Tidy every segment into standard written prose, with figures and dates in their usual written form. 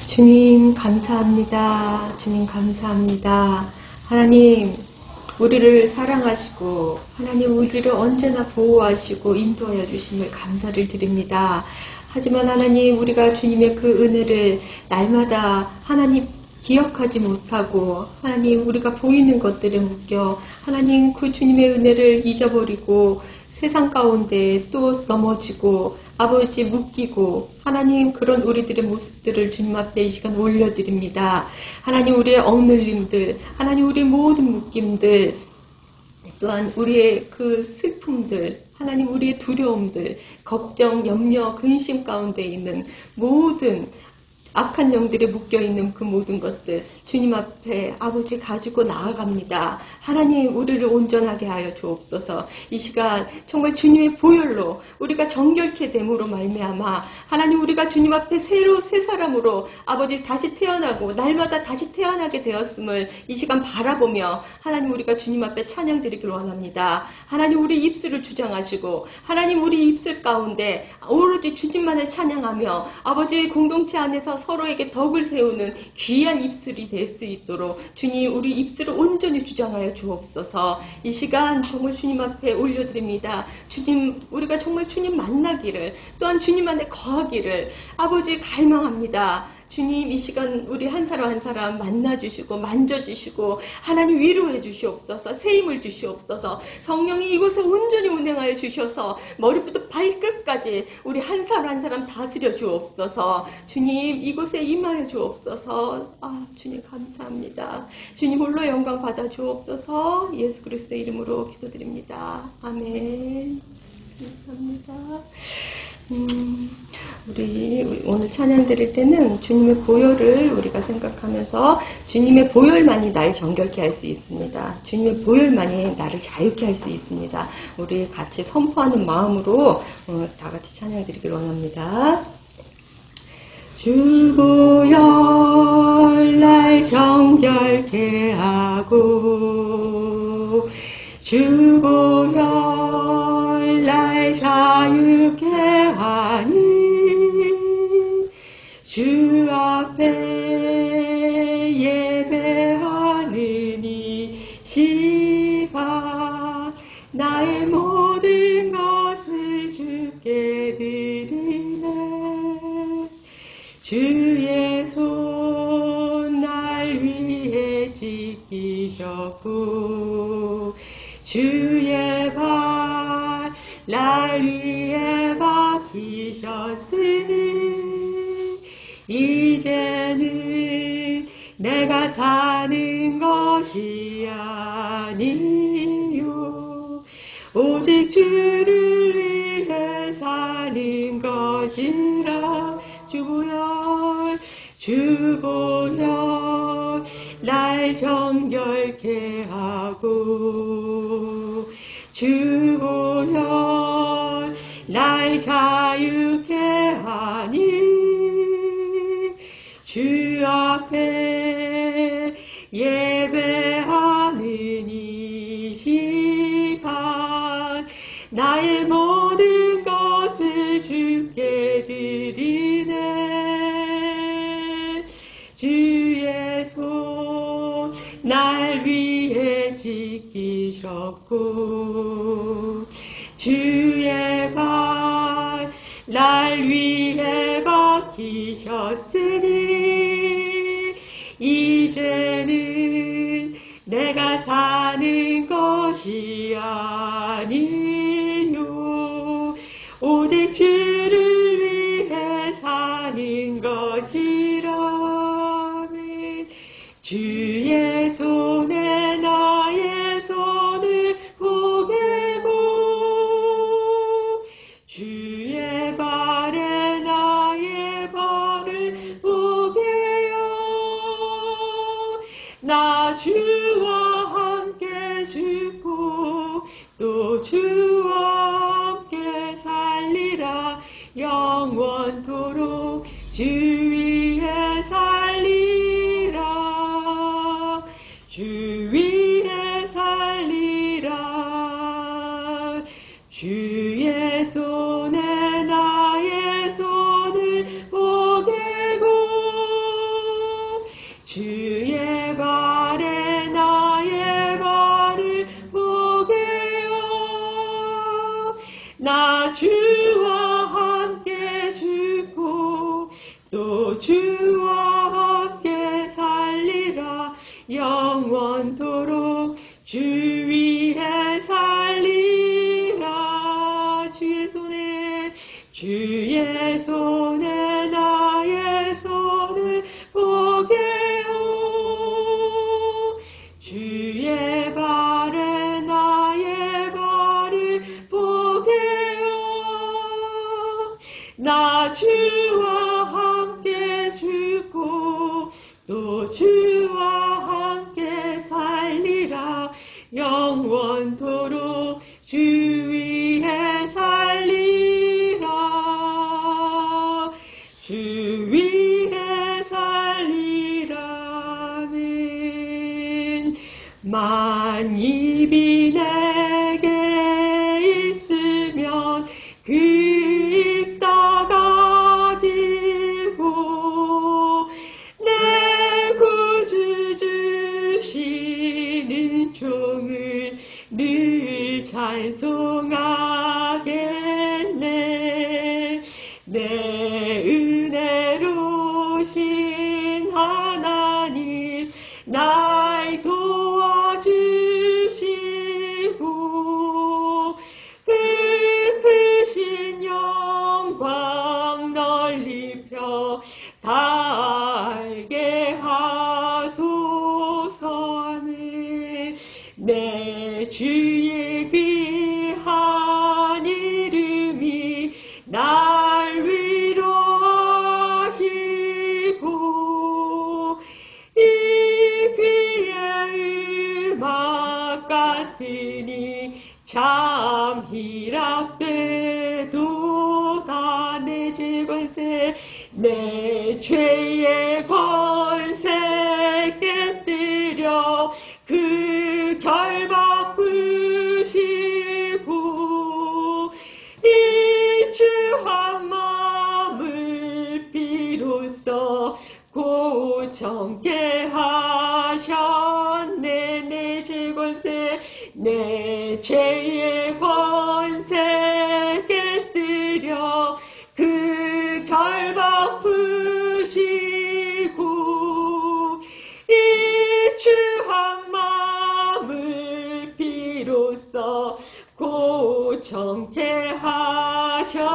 주님 감사합니다. 주님 감사합니다. 하나님 우리를 사랑하시고 하나님 우리를 언제나 보호하시고 인도하여 주심을 감사를 드립니다. 하지만 하나님 우리가 주님의 그 은혜를 날마다 하나님 기억하지 못하고 하나님 우리가 보이는 것들을 묶여 하나님 그 주님의 은혜를 잊어버리고 세상 가운데 또 넘어지고 아버지 묶이고 하나님 그런 우리들의 모습들을 주님 앞에 이 시간 올려드립니다. 하나님 우리의 억눌림들, 하나님 우리의 모든 묶임들, 또한 우리의 그 슬픔들, 하나님 우리의 두려움들, 걱정, 염려, 근심 가운데 있는 모든 악한 영들에 묶여있는 그 모든 것들 주님 앞에 아버지 가지고 나아갑니다. 하나님 우리를 온전하게 하여 주옵소서. 이 시간 정말 주님의 보혈로 우리가 정결케 됨으로 말미암아 하나님 우리가 주님 앞에 새로 새 사람으로 아버지 다시 태어나고 날마다 다시 태어나게 되었음을 이 시간 바라보며 하나님 우리가 주님 앞에 찬양 드리길 원합니다. 하나님 우리 입술을 주장하시고 하나님 우리 입술 가운데 오로지 주님만을 찬양하며 아버지의 공동체 안에서 서로에게 덕을 세우는 귀한 입술이 될 수 있도록 주님 우리 입술을 온전히 주장하여 주옵소서. 이 시간 정말 주님 앞에 올려드립니다. 주님 우리가 정말 주님 만나기를 또한 주님 안에 거하기를 아버지 갈망합니다. 주님 이 시간 우리 한 사람 한 사람 만나주시고 만져주시고 하나님 위로해 주시옵소서. 세임을 주시옵소서. 성령이 이곳에 온전히 운행하여 주셔서 머리부터 발끝까지 우리 한 사람 한 사람 다스려 주옵소서. 주님 이곳에 임하여 주옵소서. 주님 감사합니다. 주님 홀로 영광 받아 주옵소서. 예수 그리스도의 이름으로 기도드립니다. 아멘. 감사합니다. 우리 오늘 찬양 드릴 때는 주님의 보혈을 우리가 생각하면서 주님의 보혈만이 나를 정결케 할 수 있습니다. 주님의 보혈만이 나를 자유케 할 수 있습니다. 우리 같이 선포하는 마음으로 다 같이 찬양 드리길 원합니다. 주 보혈 날 정결케 하고 주 보혈 날 자유케 하니 주 앞에 예배하느니 시간 나의 모든 것을 주께 드리네. 주의 손 날 위해 지키셨고 주의 발 날 위해 박히셨으니 이제는 내가 사는 것이 아니요 오직 주를 위해 사는 것이라. 주 보혈 날 정결케 하고 주 보혈 날 자유케 하니 주 앞에 예배하는 이 시간 나의 모든 것을 주께 드리네. 주의 손 날 위해 지키셨고 주의 발 날 위해 박히셨으니 이제는 내가 사는 것이 아니요 오직 주를 위해 사는 것이라. 주의 손에 나의 손을 포개고 주의 발에 나의 발을 포개요. 나 주와 함께 죽고 또 주와 함께 살리라. 영원토록 주 위에 살리라. 주 위에 살리라. 주의 손에 나의 손을 포개고 주와 함께 살리라. 영원토록 주 위에 살리라. 주의 손에 나의 손을 보게요. 주의 발에 나의 발을 보게요. 나 주와 함께 죽고 또 주와 함께 살리라. 영원토록 주 위에 살리라. 주 위에 살리라. 아멘. 만입이 내게 있으면 그 입 다가지고 내 구주 주시는 종을 늘 찬송하겠네. 내 은혜로우신 하나님 날 도와주시고 크신 영광 널리 펴 다 알게 하소서. 내 주의 귀한 이름이 날 위로하시고 이 귀의 음악 같으니 참 희락되도다. 내 죄 권세 내 죄의 권세 깨뜨려 그 결박 부시고 이 주한 마음을 비로소 고정케 하셨네. 내 죄 권세 내 죄의 권세 깨뜨려 그 결박 부시고 이 주한 마음을 비로소 고정케 하셨네.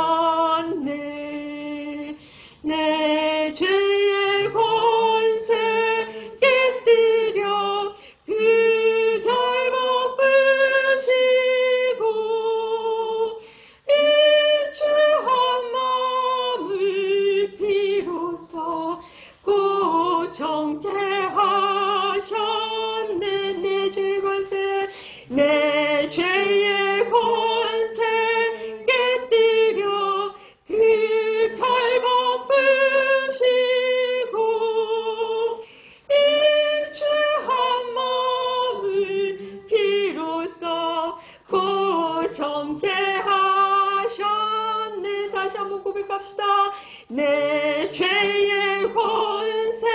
내 죄의 권세 깨뜨려 그 결박 부시고 이 주한 마음을 비로소 고정케 하셨네. 내 죄 권세 내 죄의 권세 깨뜨려 그 결박 부시고 이 주한 마음을 비로소 고정케 하셨네. 다시 한번 고백합시다. 내 죄의 권세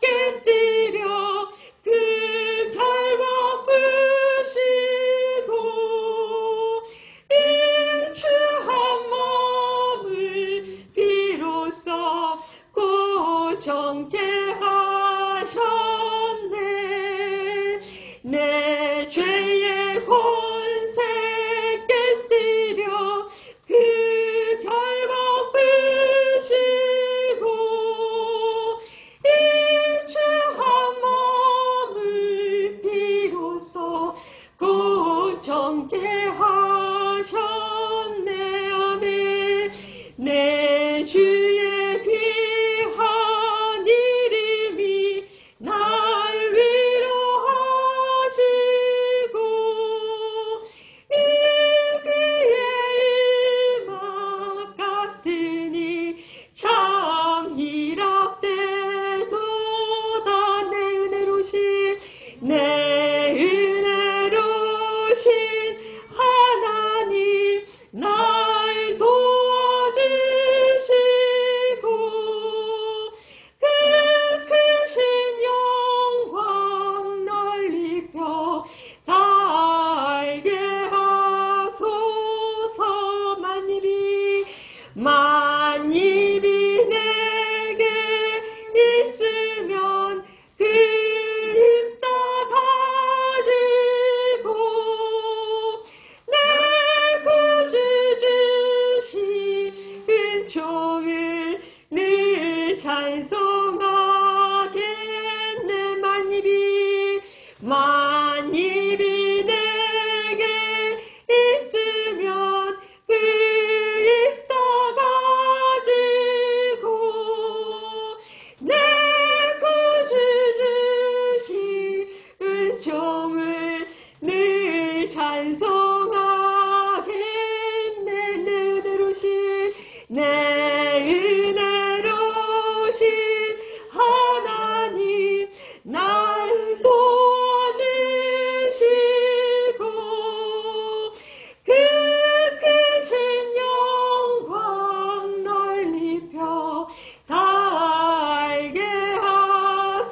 깨뜨려 그 결박 부시고 이 주한 마음을 비로소 고정케 하셨네. 내 죄의 권세 깨뜨려 그 결박 부시고 이 주한 마음을 비로소 고정케 하셨네. 아멘. 내 주의 귀한 이름이 날 위로하시고 이 귀의 음악 같으니 참 희락되도다. 내 은혜로우신 하나님 날 도와주시고 그 크신 영광 널리 펴 다 알게 하소서. 만입이 내게 은총을 늘 찬송하겠네. 만입이 내게 있으면 그 입 다 가지고 내 구주 주신 은총을 늘 찬송하겠네. 내 은혜로신 하나님 날 도와주시고 그 크신 영광 널리 펴 다 알게 하소서.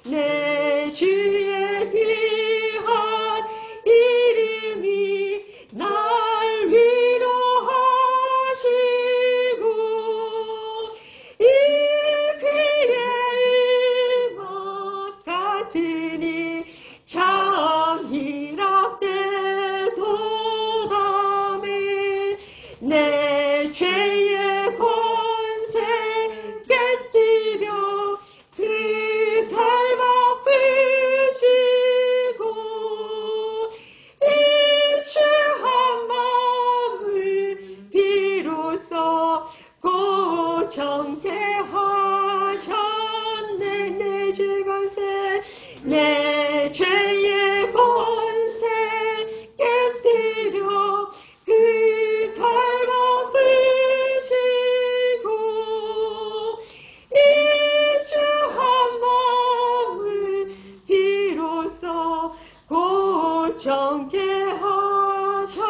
내 주의 귀한 이름이 날 위로하시고 이 귀의 음악 같으니 참 희락되도다매. 내 죄의 권세 깨뜨려 그 닮아쁘시고 이 추한 마음을 비로소 고정케 하셨네. 내 죄의 권세 깨뜨려 그 닮아쁘시고 이 추한 마음을 비로소 고정케 하셨네.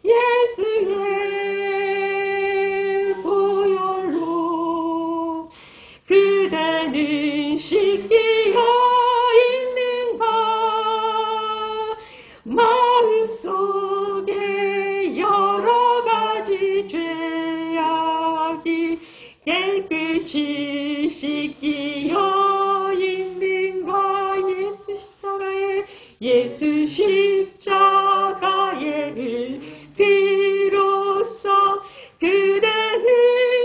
예수의 보혈로 그대는 씻기어 있는가. 마음속에 여러 가지 죄악이 깨끗이 씻기어 있는가. 예수 십자가에 비로소 그대는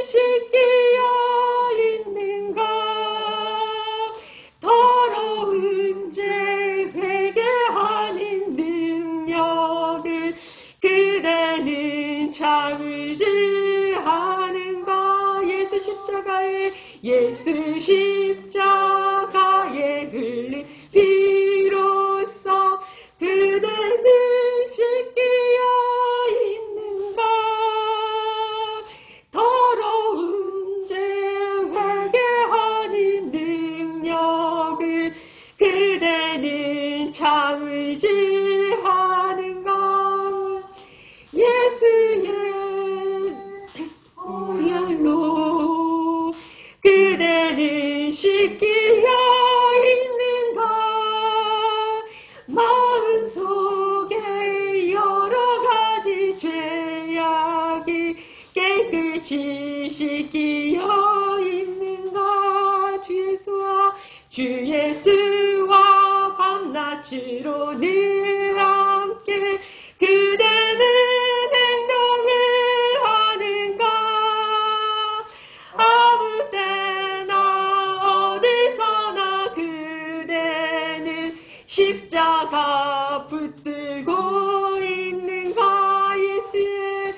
씻기어 있는가. 더러운 죄 회개하는 능력을 그대는 참으지 하는가. 예수 십자가에 흘린 비로소 그대는 씻기어 있는가. 더러운 죄 회개하는 능력을 그대는 참으지 하는가. 예수의 보혈로 그대는 씻기어 있는가. 마음속에 여러 가지 죄악이 깨끗이 씻기어 있는가. 주 예수와 밤낮으로 늘 함께 그대는 행동을 하는가. 아무 때나 어디서나 그대는 십자가 붙들고 있는가. 예수의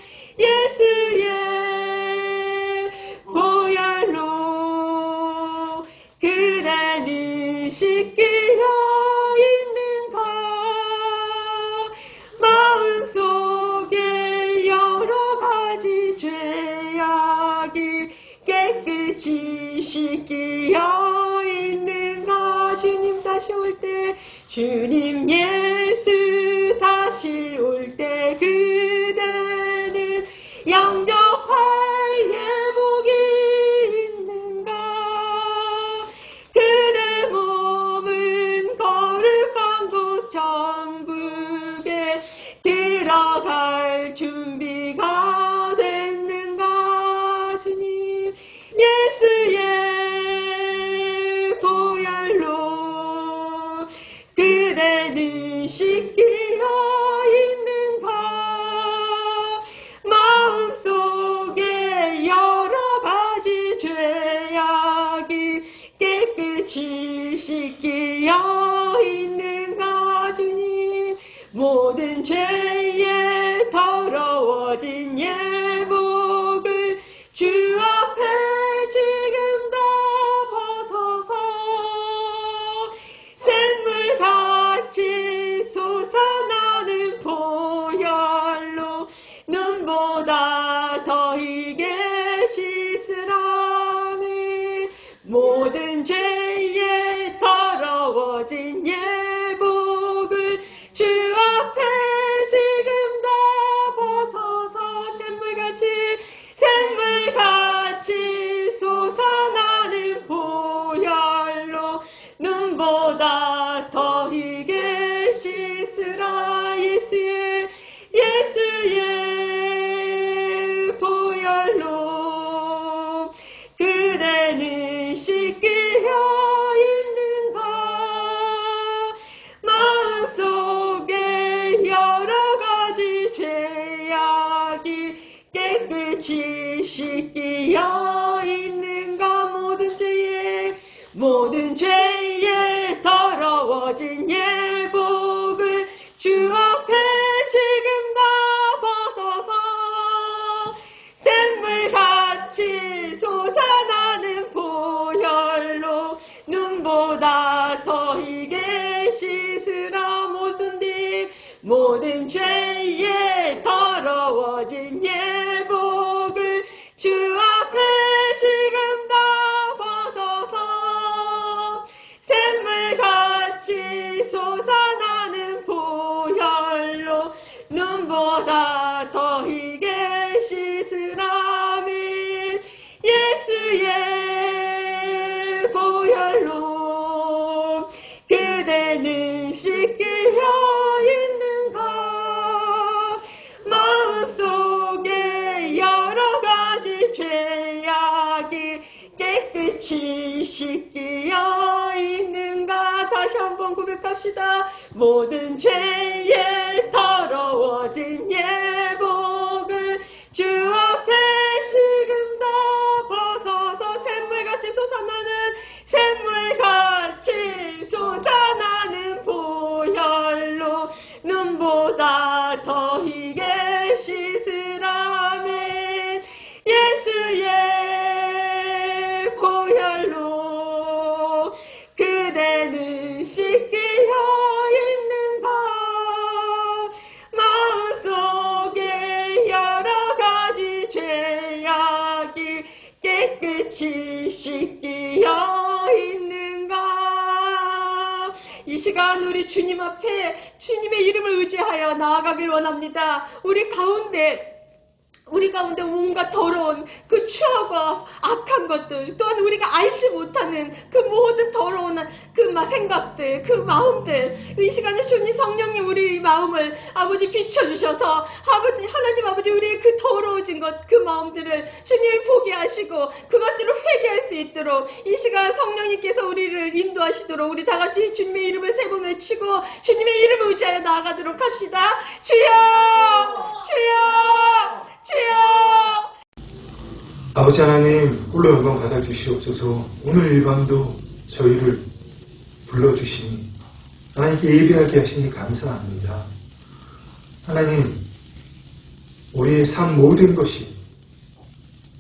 보혈로 그대는 씻기어 있는가. 마음속에 여러 가지 죄악이 깨끗이 씻기어 있는가. 주님 예수 다시 올 때 그대는 영접할 예복이 있는가. 그대 몸은 거룩한 곳 천국에 들어갈 준비가 됐는가. 주님 예수의 보혈로 그대는 씻기어 있는 더러워진 예복을 주 앞에 지금 다 벗어서 샘물같이 솟아나는 보혈로 눈보다 더 희게 씻으라는 모든 죄에 더러워진 예복을 주 앞에 지금 다 벗어서 샘물같이 솟아나는 보혈로 눈보다 더 희게 씻으라. 예수의 보혈로 그대는 씻기어 있는가. 마음속에 여러가지 죄악이 깨끗이 씻기어 있는가. 모든 죄에 더러워진 예복을 주 앞에 지금 다 벗어서 샘물같이 솟아나는 보혈로 눈보다 더 희게 씻으라. 모든 죄에 더러워진 예복을 주 앞에 지금 다 벗어서 샘물같이 솟아나는 보혈로 눈보다 더 희게 씻으라면 예수의 보혈로 그대는 씻기어 있는가. 마음속에 여러가지 죄악이 깨끗이 씻기어 있는가. 다시 한번 고백합시다. 모든 죄에 더러워진 예복을 주 앞에 지금 다 벗어서 샘물같이 솟아나는 보혈로 눈보다 더 희게 씻으라면 예수의 보혈로 그대는 씻기어 있는가. 마음속에 여러가지 죄악이 깨끗이 씻기어 있는가. 이 시간 우리 주님 앞에 주님의 이름을 의지하여 나아가길 원합니다. 우리 가운데 온갖 더러운 그 추하고 악한 것들, 또한 우리가 알지 못하는 그 모든 더러운 그 생각들, 그 마음들, 이 시간에 주님 성령님 우리 마음을 아버지 비춰주셔서 하나님 아버지 우리의 그 더러워진 것, 그 마음들을 주님이 보게 하시고 그것들을 회개할 수 있도록 이 시간 성령님께서 우리를 인도하시도록 우리 다 같이 주님의 이름을 세 번 외치고 주님의 이름을 의지하여 나아가도록 합시다. 주여! 주여! 주여! 아버지 하나님, 홀로 영광 받아주시옵소서. 오늘 이 밤도 저희를 불러주시니 하나님께 예배하게 하시니 감사합니다. 하나님, 우리의 삶 모든 것이,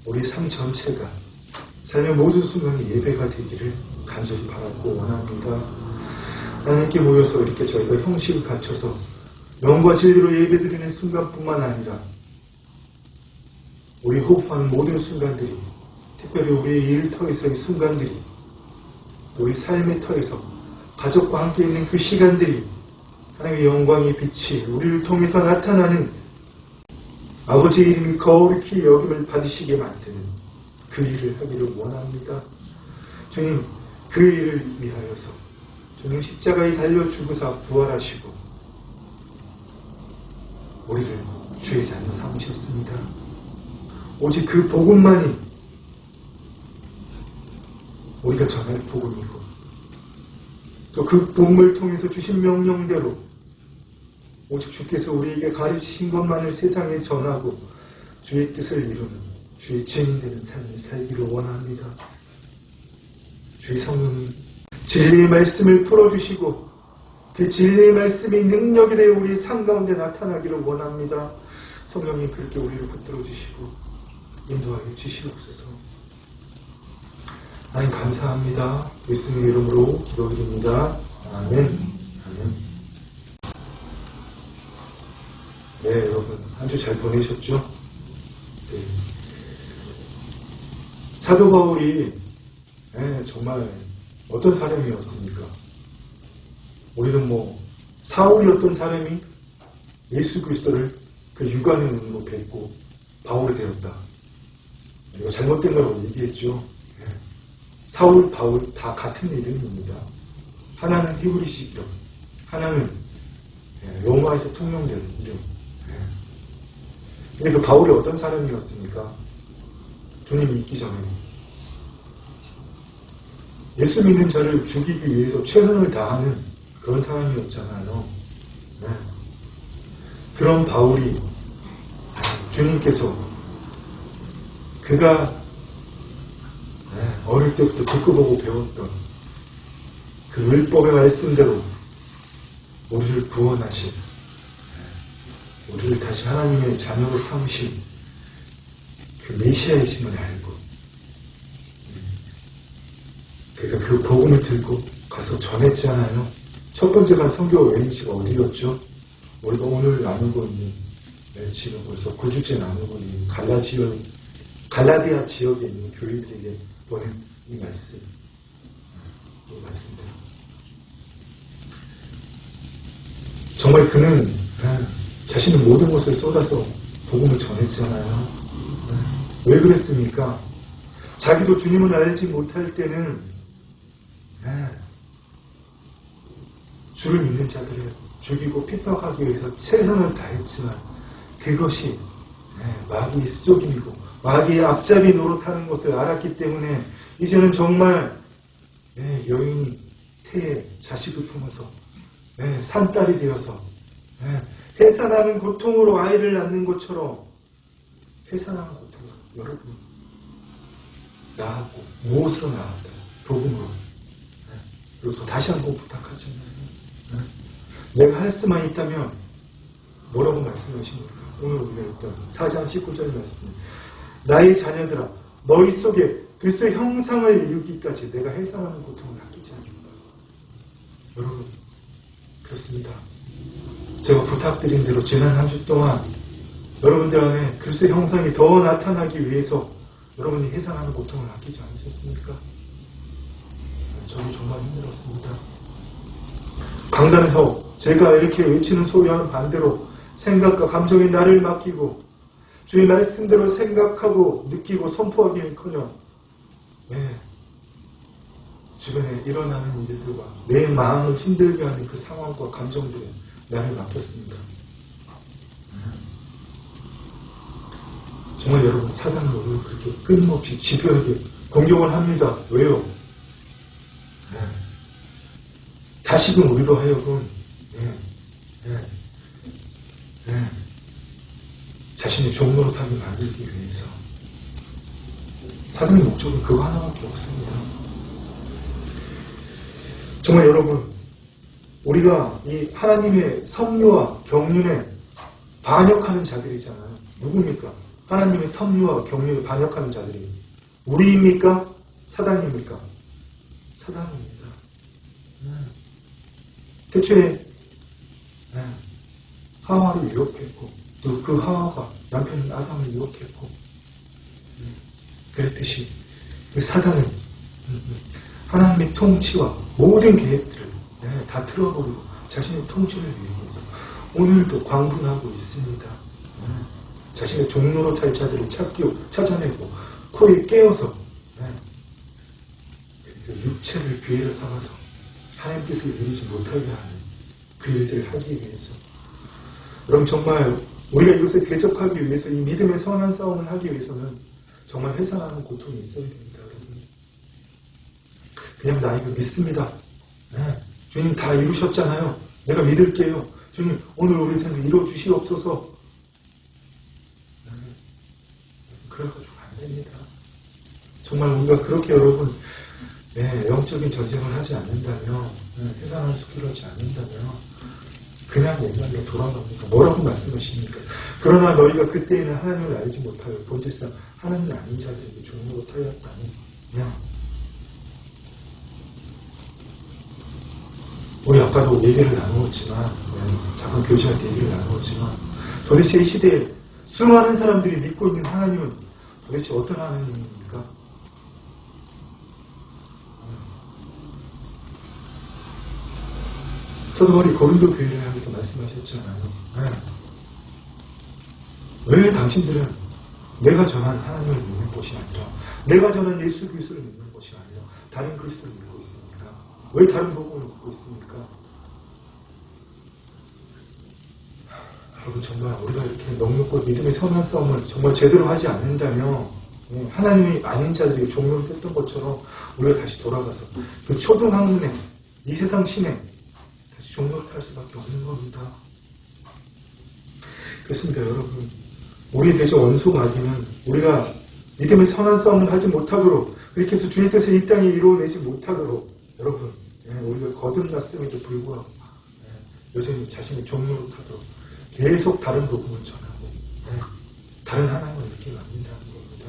우리의 삶 전체가 삶의 모든 순간이 예배가 되기를 간절히 바라고 원합니다. 하나님께 모여서 이렇게 저희가 형식을 갖춰서 영과 진리로 예배드리는 순간뿐만 아니라 우리 호흡하는 모든 순간들이, 특별히 우리의 일터에서의 순간들이, 우리 삶의 터에서 가족과 함께 있는 그 시간들이 하나님의 영광의 빛이 우리를 통해서 나타나는 아버지의 이름이 거룩히 여김을 받으시게 만드는 그 일을 하기를 원합니다. 주님, 그 일을 위하여서 주님 십자가에 달려 죽으사 부활하시고 우리를 주의 자녀 삼으셨습니다. 오직 그 복음만이 우리가 전할 복음이고 또 그 복음을 통해서 주신 명령대로 오직 주께서 우리에게 가르치신 것만을 세상에 전하고 주의 뜻을 이루는 주의 증인되는 삶을 살기를 원합니다. 주의 성령님 진리의 말씀을 풀어주시고 그 진리의 말씀이 능력이 되어 우리의 삶 가운데 나타나기를 원합니다. 성령님 그렇게 우리를 붙들어 주시고 인도하여 주시옵소서. 하나님 감사합니다. 예수님의 이름으로 기도드립니다. 아멘. 아멘. 네, 여러분 한 주 잘 보내셨죠? 네. 사도 바울이 정말 어떤 사람이었습니까? 우리는 사울이 어떤 사람이 예수 그리스도를 그 육안의 눈으로 뵙고 바울이 되었다. 이거 잘못된 거라고 얘기했죠. 사울, 바울 다 같은 이름입니다. 하나는 히브리식 이름, 하나는 로마에서 통용된 이름. 근데 그 바울이 어떤 사람이었습니까? 주님이 있기 전에 예수 믿는 자를 죽이기 위해서 최선을 다하는 그런 사람이었잖아요. 그런 바울이 주님께서 그가 어릴 때부터 듣고 보고 배웠던 그 율법의 말씀대로 우리를 구원하신, 우리를 다시 하나님의 자녀로 삼으신 그 메시아이심을 알고 그가 그 복음을 들고 가서 전했잖아요. 첫 번째가 선교 여행지가 어디였죠? 우리가 오늘 나누고 있는 지금 벌써 9주째 나누고 있는 갈라디아 지역에 있는 교회들에게 보낸 이 말씀대로 정말 그는 자신의 모든 것을 쏟아서 복음을 전했잖아요. 왜 그랬습니까? 자기도 주님을 알지 못할 때는 주를 믿는 자들을 죽이고 핍박하기 위해서 최선을 다했지만 그것이 마귀의 수족임이고 마귀의 앞잡이 노릇하는 것을 알았기 때문에 이제는 정말 여인이 태에 자식을 품어서 산딸이 되어서 해산하는 고통으로 아이를 낳는 것처럼 해산하는 고통으로 여러분 낳았고 무엇으로 낳았다? 복음으로. 그리고 또 다시 한번 부탁하잖아요. 내가 할 수만 있다면 뭐라고 말씀하십니까? 오늘 우리가 했던 4장 19절 말씀. 나의 자녀들아 너희 속에 그리스도의 형상을 이루기까지 내가 해산하는 고통을 아끼지 않는다. 여러분 그렇습니다. 제가 부탁드린 대로 지난 한 주 동안 여러분들 안에 그리스도의 형상이 더 나타나기 위해서 여러분이 해산하는 고통을 아끼지 않으셨습니까? 저는 정말 힘들었습니다. 강단에서 제가 이렇게 외치는 소리와는 반대로 생각과 감정이 나를 맡기고 주의 말씀대로 생각하고 느끼고 선포하기는커녕 주변에 일어나는 일들과 내 마음을 힘들게 하는 그 상황과 감정들에 나를 맡겼습니다. 정말 여러분 사단은 오늘 그렇게 끊임없이 집요하게 공격을 합니다. 왜요? 다시금 우리로 하여금 자신의 종노릇하게 만들기 위해서 사단의 목적은 그거 하나밖에 없습니다. 정말 여러분 우리가 이 하나님의 섭리와 경륜에 반역하는 자들이잖아요. 누굽니까? 하나님의 섭리와 경륜에 반역하는 자들이 우리입니까? 사단입니까? 사단입니다. 대체 하와를 유혹했고 또 그 하와가 남편 아담을 유혹했고 그랬듯이 그 사단은 하나님의 통치와 모든 계획들을 다 틀어버리고 자신의 통치를 위해서 오늘도 광분하고 있습니다. 자신의 종로로 탈 자들을 찾아내고 코에 깨어서 그 육체를 기회로 삼아서 하나님 뜻을 이루지 못하게 하는 그 일들을 하기 위해서 그럼 정말 우리가 이것을 대적하기 위해서 이 믿음의 선한 싸움을 하기 위해서는 정말 회상하는 고통이 있어야 됩니다. 여러분. 그냥 나 이거 믿습니다. 주님 다 이루셨잖아요. 내가 믿을게요. 주님 오늘 우리 생각 이루어주시옵소서. 그래가지고 안 됩니다. 정말 우리가 그렇게 여러분 영적인 전쟁을 하지 않는다면 회상을 수기로 하지 않는다면 그냥 옛날로 돌아갑니까? 뭐라고 말씀하십니까? 그러나 너희가 그때에는 하나님을 알지 못하여 본질상 하나님이 아닌 자들에게 종로로 타였다니. 그냥 우리 아까도 얘기를 나누었지만, 잠깐 교제할 때 얘기를 나누었지만, 도대체 이 시대에 수많은 사람들이 믿고 있는 하나님은 도대체 어떤 하나님입니까? 사도 바울이 고린도 교회를 향해서 말씀하셨잖아요. 왜 당신들은 내가 전한 하나님을 믿는 것이 아니라, 내가 전한 예수 그리스도를 믿는 것이 아니라 다른 그리스도를 믿고 있습니까? 왜 다른 복음을 믿고 있습니까? 여러분, 정말 우리가 이렇게 넉넉고 믿음의 선한 싸움을 정말 제대로 하지 않는다면 하나님이 아닌 자들이 종로를 뺐던 것처럼 우리가 다시 돌아가서 그 초등학문에 이 세상 신에 다시 종로를 탈 수밖에 없는 겁니다. 그렇습니다, 여러분. 우리 대적 원수 마귀는 우리가 믿음의 선한 싸움을 하지 못하도록, 그렇게 해서 주의 뜻을 이 땅에 이루어내지 못하도록, 여러분, 우리가 거듭났음에도 불구하고 여전히 자신의 종로를 타도록 계속 다른 복음을 전하고 다른 하나님을 이렇게 만든다는 겁니다.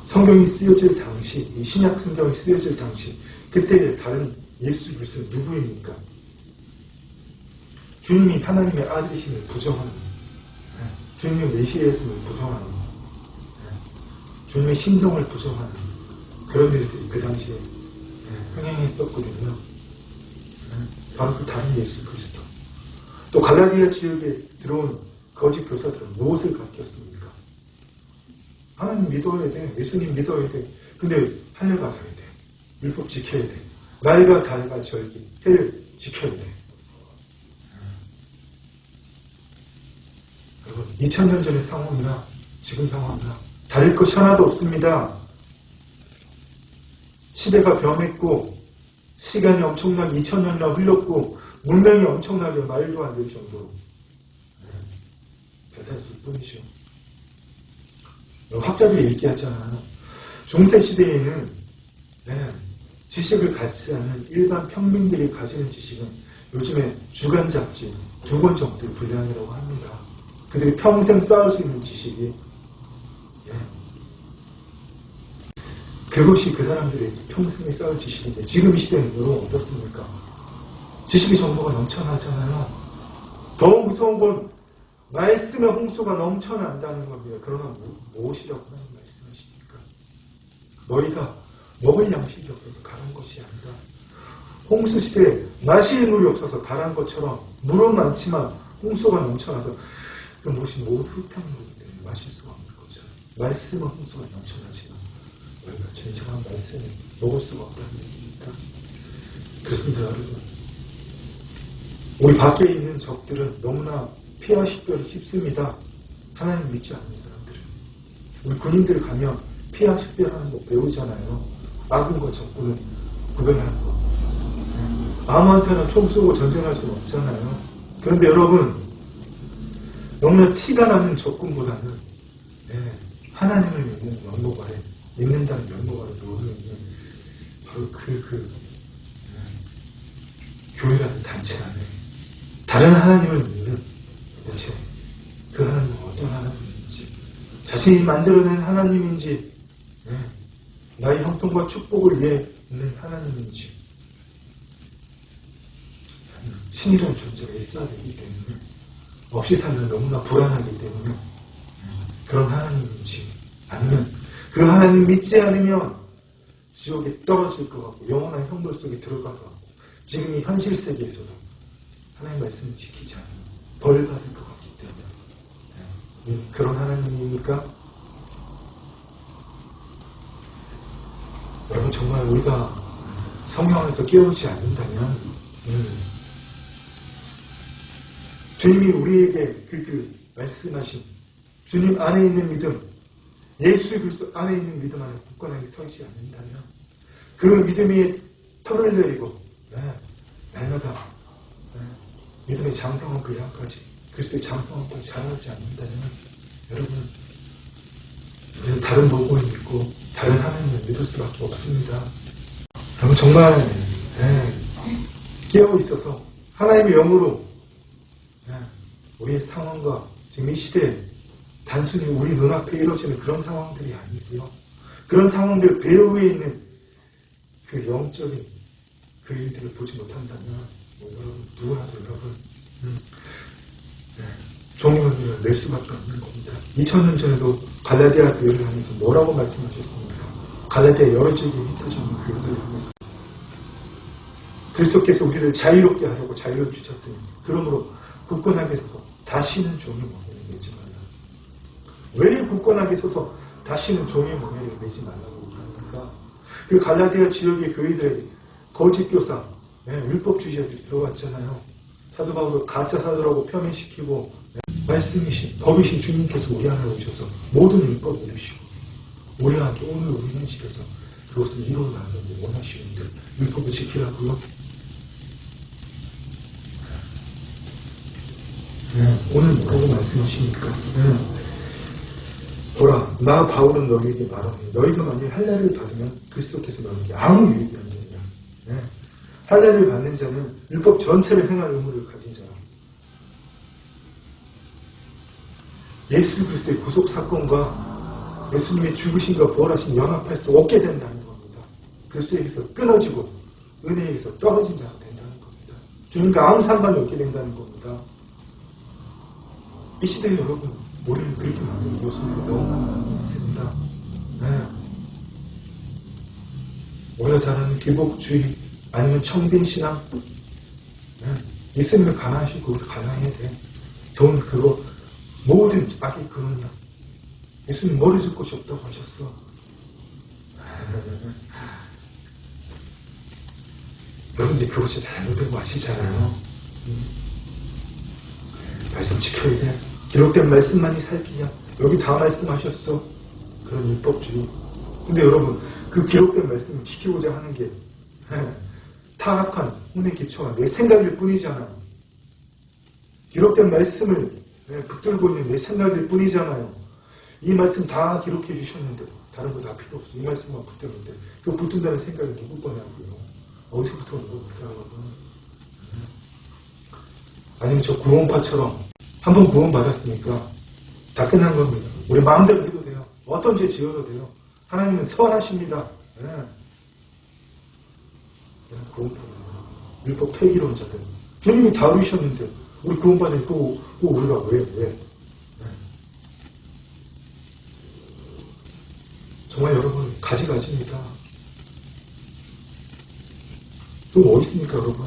성경이 쓰여질 당시, 이 신약 성경이 쓰여질 당시, 그때의 다른 예수 그리스도는 누구입니까? 주님이 하나님의 아들이심을 부정하는, 주님의 메시아였음을 부정하는, 주님의 신성을 부정하는 그런 일들이 그 당시에 흥행했었거든요. 바로 그 다른 예수 그리스도. 또 갈라디아 지역에 들어온 거짓 교사들은 무엇을 가르쳤습니까? 하나님 믿어야 돼. 예수님 믿어야 돼. 근데 하늘 가야 돼. 율법 지켜야 돼. 날과 달과 절기, 해를 지켜야 돼. 여러분, 2000년 전의 상황이나 지금 상황이나 다를 것이 하나도 없습니다. 시대가 변했고 시간이 엄청나게 2000년이나 흘렀고 문명이 엄청나게 말도 안 될 정도로 변했을 뿐이죠. 학자들이 얘기하잖아요. 중세시대에는 지식을 갖지 않는 일반 평민들이 가지는 지식은 요즘에 주간 잡지 2권 정도의 분량이라고 합니다. 그들이 평생 쌓을 수 있는 지식이 그것이 그 사람들의 평생에 쌓을 지식인데, 지금 이 시대는 여러분 어떻습니까? 지식의 정보가 넘쳐나잖아요. 더 무서운 건 말씀의 홍수가 넘쳐난다는 겁니다. 그러나 무엇이라고 하나님 말씀하십니까? 너희가 먹을 양식이 없어서 가란 것이 아니라, 홍수 시대에 마실 물이 없어서 가란 것처럼 물은 많지만 홍수가 넘쳐나서 그것이 모두 흙탕물이기 때문에 마실 수가 없는 것처럼 말씀의 홍수가 넘쳐나지만 우리가 진정한 말씀을 먹을 수가 없다는 얘기입니다. 그렇습니다, 여러분. 우리 밖에 있는 적들은 너무나 폐하 식별이 쉽습니다. 하나님 믿지 않는 사람들은. 우리 군인들 가면 폐하 식별하는 거 배우잖아요. 악은과 적군을 구별하는 거. 아무한테나 총 쏘고 전쟁할 수는 없잖아요. 그런데 여러분, 너무나 티가 나는 적군보다는 하나님을 믿는 면목 아래, 믿는다는 면목 아래 누워 있는 바로 교회라는 단체 안에 다른 하나님을 믿는, 도대체 그 하나님은 어떤 하나님인지, 자신이 만들어낸 하나님인지, 나의 형통과 축복을 위해 있는 하나님인지, 신이라는 존재가 있어야 되기 때문에, 없이 살면 너무나 불안하기 때문에 그런 하나님인지, 아니면 그 하나님 믿지 않으면 지옥에 떨어질 것 같고 영원한 형벌 속에 들어갈 것 같고, 지금 이 현실 세계에서도 하나님 말씀을 지키지 않으면 벌 받을 것 같기 때문에 그런 하나님입니까? 여러분, 정말 우리가 성령 안에서 깨우지 않는다면 주님이 우리에게 그 말씀하신 주님 안에 있는 믿음, 예수 그리스도 안에 있는 믿음 안에 굳건하게 서지 않는다면, 그 믿음의 털을 내리고 날마다 믿음의 장성한 그 향까지, 그리스도의 장성한 걸 자라지 않는다면, 여러분, 우리는 다른 복음을 믿고 다른 하나님을 믿을 수밖에 없습니다. 여러분, 정말 깨어 있어서 하나님의 영으로 우리의 상황과 지금 이 시대에 단순히 우리 눈앞에 이루어지는 그런 상황들이 아니고요. 그런 상황들 배후에 있는 그 영적인 그 일들을 보지 못한다면 여러분 누구라도 여러분 종용을 낼 수밖에 없는 겁니다. 2000년 전에도 갈라디아 교회를 하면서 뭐라고 말씀하셨습니까? 갈라디아 여러 지역에 흩어져 있는 교회들을 하면서 그리스도께서 우리를 자유롭게 하려고 자유를 주셨으니 그러므로 굳건하게 서서 다시는 종의 멍에를 매지 말라. 왜 굳건하게 서서 다시는 종의 멍에를 매지 말라고 얘기합니까? 그 갈라디아 지역의 교회들에게 거짓 교사, 율법주의자들이 들어왔잖아요. 사도 바울을 가짜 사도라고 표현시키고 말씀이신 법이신 주님께서 우리 안에 오셔서 모든 율법을 이루시고 우리한테 오늘 우리 현실에서 그것을 이루어나가는 원하시는데 율법을 지키라고요? 오늘 뭐라고 말씀하십니까? 보라, 나 바울은 너희에게 말하니 너희가 만일 할례를 받으면 그리스도께서 너희에게 아무 유익이 없느니라. 할례를 받는 자는 율법 전체를 행할 의무를 가진 자라. 예수 그리스도의 구속 사건과 예수님의 죽으심과 부활하신 연합할 수 없게 된다는 겁니다. 그리스도에게서 끊어지고 은혜에서 떨어진 자가 된다는 겁니다. 주님과 아무 상관이 없게 된다는 겁니다. 이 시대에 여러분 우리는 그렇게 만드는 요소들이 너무 많이 있습니다. 우리가 잘 아는 기복주의 아니면 청빈신앙 예수님을 가난하시고 가난해야 돼. 돈 그거 모든 악의 근원이야. 예수님 머리 줄 곳이 없다고 하셨어. 여러분 이제 그것이 잘못된 거 아시잖아요. 말씀 지켜야 돼. 기록된 말씀만이 살기야. 여기 다 말씀하셨어. 그런 율법주의. 근데 여러분 그 기록된 말씀을 지키고자 하는 게 타락한 혼에 기초한 내 생각일 뿐이잖아요. 기록된 말씀을 붙들고 있는 내 생각일 뿐이잖아요. 이 말씀 다 기록해 주셨는데 다른 거 다 필요 없어. 이 말씀만 붙들는데 그 붙든다는 생각이 누구 거냐고요. 어디서부터 온 겁니까 여러분? 아니면 저 구원파처럼 한번 구원받았으니까 다 끝난 겁니다. 우리 마음대로 해도 돼요. 어떤 죄 지어도 돼요. 하나님은 선하십니다. 구원파입니다. 율법 폐기론자들. 주님이 다루셨는데 우리 구원받으니 또 우리가 왜? 정말 여러분 가지가지입니다. 또 뭐 있습니까 여러분?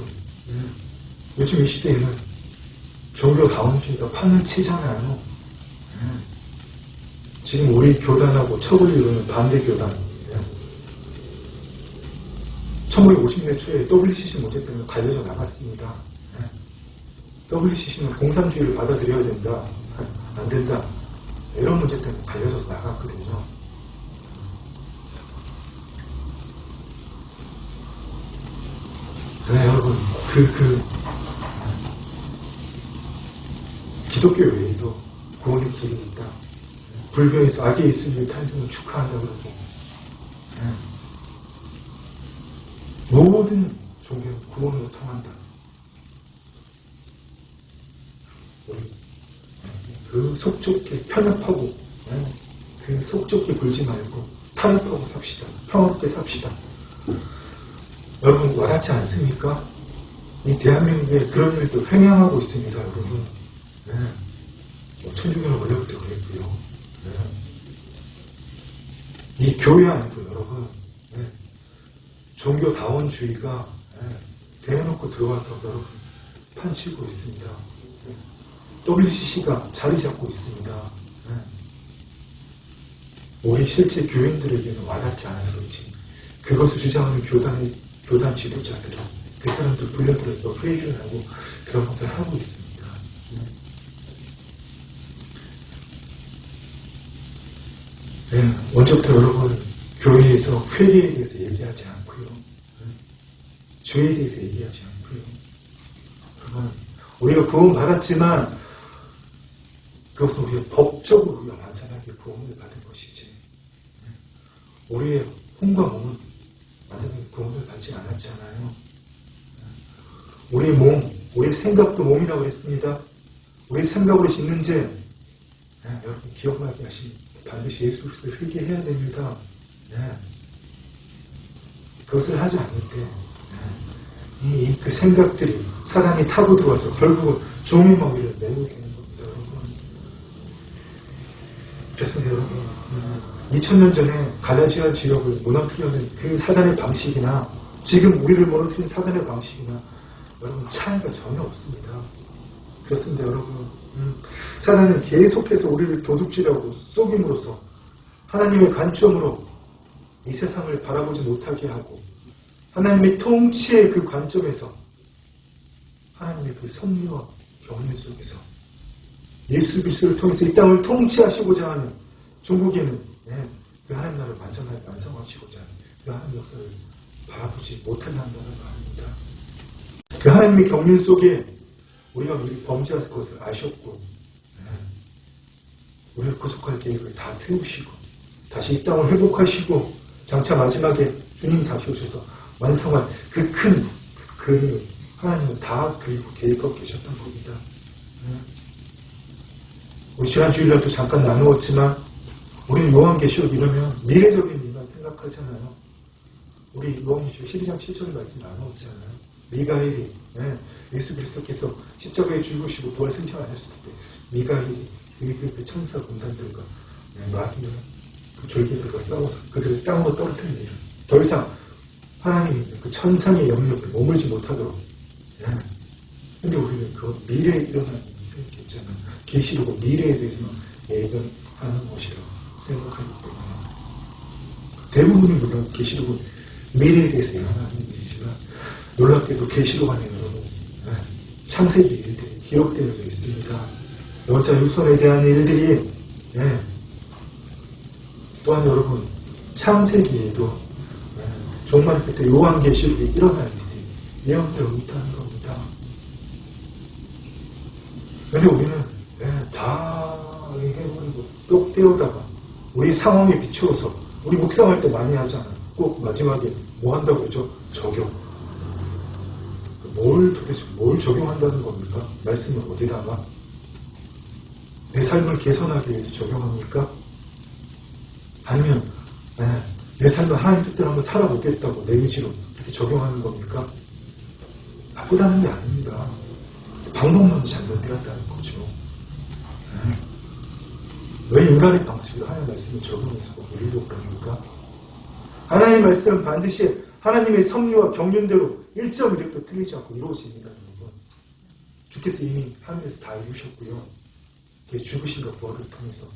요즘 이 시대에는 종교다원주의가 판을 치잖아요. 지금 우리 교단하고 척을 이루는 반대 교단. 1950년 초에 WCC 문제 때문에 갈려져 나갔습니다. WCC는 공산주의를 받아들여야 된다. 안 된다. 이런 문제 때문에 갈려져서 나갔거든요. 네, 여러분, 기독교 외에도 구원의 길이 있다. 불교에서 악의 예수님의 탄생을 축하한다 그러고, 모든 종교는 구원으로 통한다. 우리 그 속 좋게 편협하고, 그 속 좋게 굴지 말고 타협하고 삽시다. 평화롭게 삽시다. 여러분 와닿지 않습니까? 이 대한민국에 그런 일도 횡행하고 있습니다, 여러분. 천주교는 원래부터 그랬고요. 이 교회 아니고 여러분, 종교다원주의가 대놓고 들어와서 여러분 판치고 있습니다. WCC가 자리 잡고 있습니다. 우리 실제 교인들에게는 와닿지 않아서 그렇지. 그것을 주장하는 교단 지도자들은 그 사람들 불려들어서 회의를 하고 그런 것을 하고 있습니다. 먼저부터 여러분 교회에서 회개에 대해서 얘기하지 않고요. 죄에 대해서 얘기하지 않고요. 그러면 우리가 구원받았지만 그것은 우리가 법적으로 우리가 완전하게 구원을 받은 것이지 우리의 혼과 몸은 완전하게 구원을 받지 않았잖아요. 우리의 몸, 우리의 생각도 몸이라고 했습니다. 우리 생각으로 짓는 죄, 여러분 기억나게 하시니 반드시 예수 그리스도를 회개해야 됩니다. 그것을 하지 않을 때 그 생각들이 사단이 타고 들어와서 결국은 종의 먹이를 메우게 되는 겁니다. 여러분. 그렇습니다. 여러분. 2000년 전에 갈라디아 지역을 무너뜨려는 그 사단의 방식이나 지금 우리를 무너뜨린 사단의 방식이나 여러분 차이가 전혀 없습니다. 그렇습니다. 여러분. 사단은 계속해서 우리를 도둑질하고 속임으로써 하나님의 관점으로 이 세상을 바라보지 못하게 하고 하나님의 통치의 그 관점에서 하나님의 그 섭리와 경륜 속에서 예수 그리스도를 통해서 이 땅을 통치하시고자 하는 중국에는 그 하나님 나라를 완전하게 완성하시고자 하는 그 하나님 역사를 바라보지 못하게 한다는 말입니다. 그 하나님의 경륜 속에 우리가 미리 범죄할 것을 아셨고 우리를 구속할 계획을 다 세우시고 다시 이 땅을 회복하시고 장차 마지막에 주님 다시 오셔서 완성한 그 큰 하나님은 다 그리고 계획하고 계셨던 겁니다. 우리 지난 주일날도 잠깐 나누었지만 우리는 요한계시록 이러면 미래적인 일만 생각하잖아요. 우리 요한계시록 12장 7절 말씀 나누었잖아요. 미가엘이 예수 그리스도께서 십자가에 죽으시고 부활 승천하셨을 때 미가엘이 그 천사 군단들과 마귀와 그 졸개들과 싸워서 그들을 땅으로 떨어뜨리는 일을 더 이상 하나님이 그 천상의 영역을 머물지 못하도록. 근데 우리는 그 미래에 일어나는 일을 생각했잖아요. 계시록은 미래에 대해서만 예견하는 것이라고 생각하기 때문에 대부분의 물론 계시록은 미래에 대해서 일어나는 일이지만 놀랍게도 계시록 안에 여러분 창세기 일들이 기록되어 있습니다. 여자 유손에 대한 일들이 또한 여러분 창세기에도 정말 그때 요한계시록에 일어날 일이 예언되어 있다는 겁니다. 그런데 우리는 다 해버리고 똑 떼어다가 우리 상황에 비추어서 우리 묵상할 때 많이 하잖아요. 꼭 마지막에 뭐 한다고 그러죠? 적용. 도대체 뭘 적용한다는 겁니까? 말씀을 어디다가? 내 삶을 개선하기 위해서 적용합니까? 아니면 내 삶을 하나님 뜻대로 한번 살아보겠다고 내 의지로 이렇게 적용하는 겁니까? 나쁘다는 게 아닙니다. 방법만 잘못되었다는 거죠. 왜 인간의 방식으로 하나님의 말씀을 적용해서 우리도 그럽니까? 하나님의 말씀은 반드시 하나님의 섭리와 경륜대로 1.1획도 틀리지 않고 이루어집니다. 여러분. 주께서 이미 하늘에서 다 이루셨고요. 죽으신과 부활을 통해서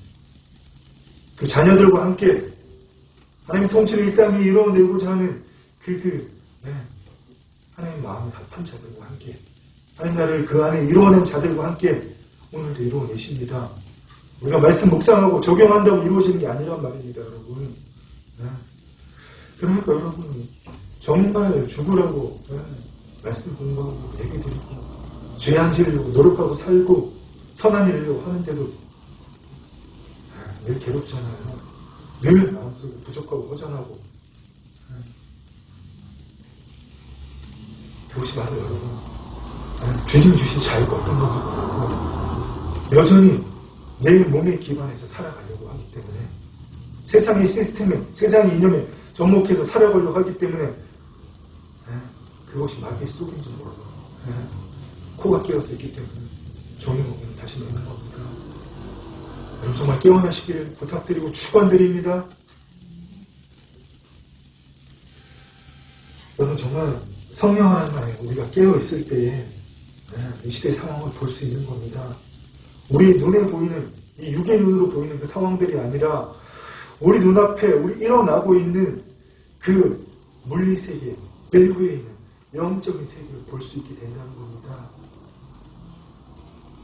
그 자녀들과 함께 하나님의 통치를 이 땅에 이루어내고자 하는 하나님의 마음을 합한 자들과 함께 하나님 나라를 그 안에 이루어낸 자들과 함께 오늘도 이루어내십니다. 우리가 말씀 묵상하고 적용한다고 이루어지는 게 아니란 말입니다. 여러분. 그러니까 여러분 정말 죽으라고 말씀 공부하고 얘기 드리고 죄 안 지으려고 노력하고 살고 선한 일을 하려고 하는데도 늘 괴롭잖아요. 늘 마음속에 부족하고 허전하고 그것이 바로 여러분 주님 주신 자유가 어떤 건지 모르고 여전히 내 몸에 기반해서 살아가려고 하기 때문에 세상의 시스템에 세상의 이념에 접목해서 살아가려고 하기 때문에 그것이 마귀의 속인 줄 모르고 코가 깨어서 있기 때문에 종이 먹으면 다시 내는 겁니다. 여러분 정말 깨어나시기를 부탁드리고 축원드립니다. 여러분 정말 성령 하나님 안에 우리가 깨어있을 때에 이 시대의 상황을 볼 수 있는 겁니다. 우리 눈에 보이는 이 육의 눈으로 보이는 그 상황들이 아니라 우리 눈앞에 우리 일어나고 있는 그 물리세계 배후에 있는 영적인 세계를 볼 수 있게 된다는 겁니다.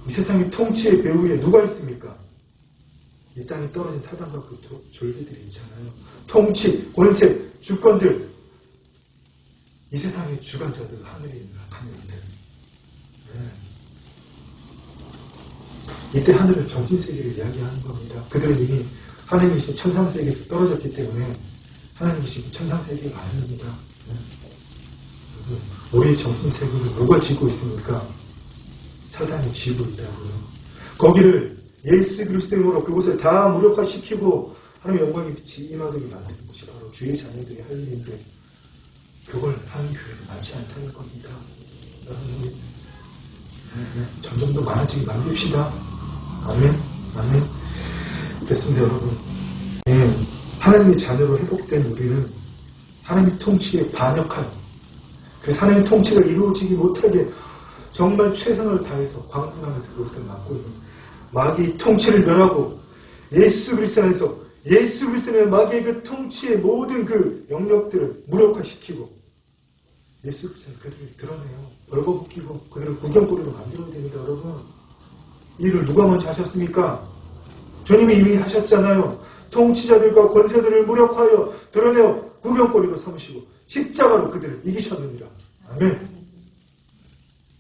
이 세상의 통치의 배후에 누가 있습니까? 이 땅에 떨어진 사단과 그 졸개들이 있잖아요. 통치, 권세, 주권들, 이 세상의 주관자들, 하늘에 있는 하늘들. 이때 하늘은 정신세계를 이야기하는 겁니다. 그들은 이미 하나님이 계신 천상세계에서 떨어졌기 때문에 하나님이 계신 천상세계가 아닙니다. 우리의 정신세계를 누가 지고 있습니까? 사단이 지고 있다고요. 거기를 예수 그리스도의 이름으로 그곳을 다 무력화시키고 하나님의 영광의 빛이 임하게 만드는 것이 바로 주의 자녀들이 할 일인데 그걸 하는 교회는 많지 않다는 겁니다. 여러분, 점점 더 많아지게 만듭시다. 아멘. 아멘. 됐습니다, 여러분. 하나님의 자녀로 회복된 우리는 하나님의 통치에 반역하여 그래서 하나님의 통치가 이루어지기 못하게 정말 최선을 다해서 광분하면서 그것을 막고 있는 마귀의 통치를 멸하고 예수 그리스도 안에서 예수 그리스도의 마귀의 그 통치의 모든 그 영역들을 무력화시키고 예수 그리스도는 그들을 드러내요. 벌거벗기고 그들을 구경거리로 만들어야 됩니다. 여러분, 이 일을 누가 먼저 하셨습니까? 주님이 이미 하셨잖아요. 통치자들과 권세들을 무력화하여 드러내어 구경거리로 삼으시고 십자가로 그들을 이기셨느니라. 아멘.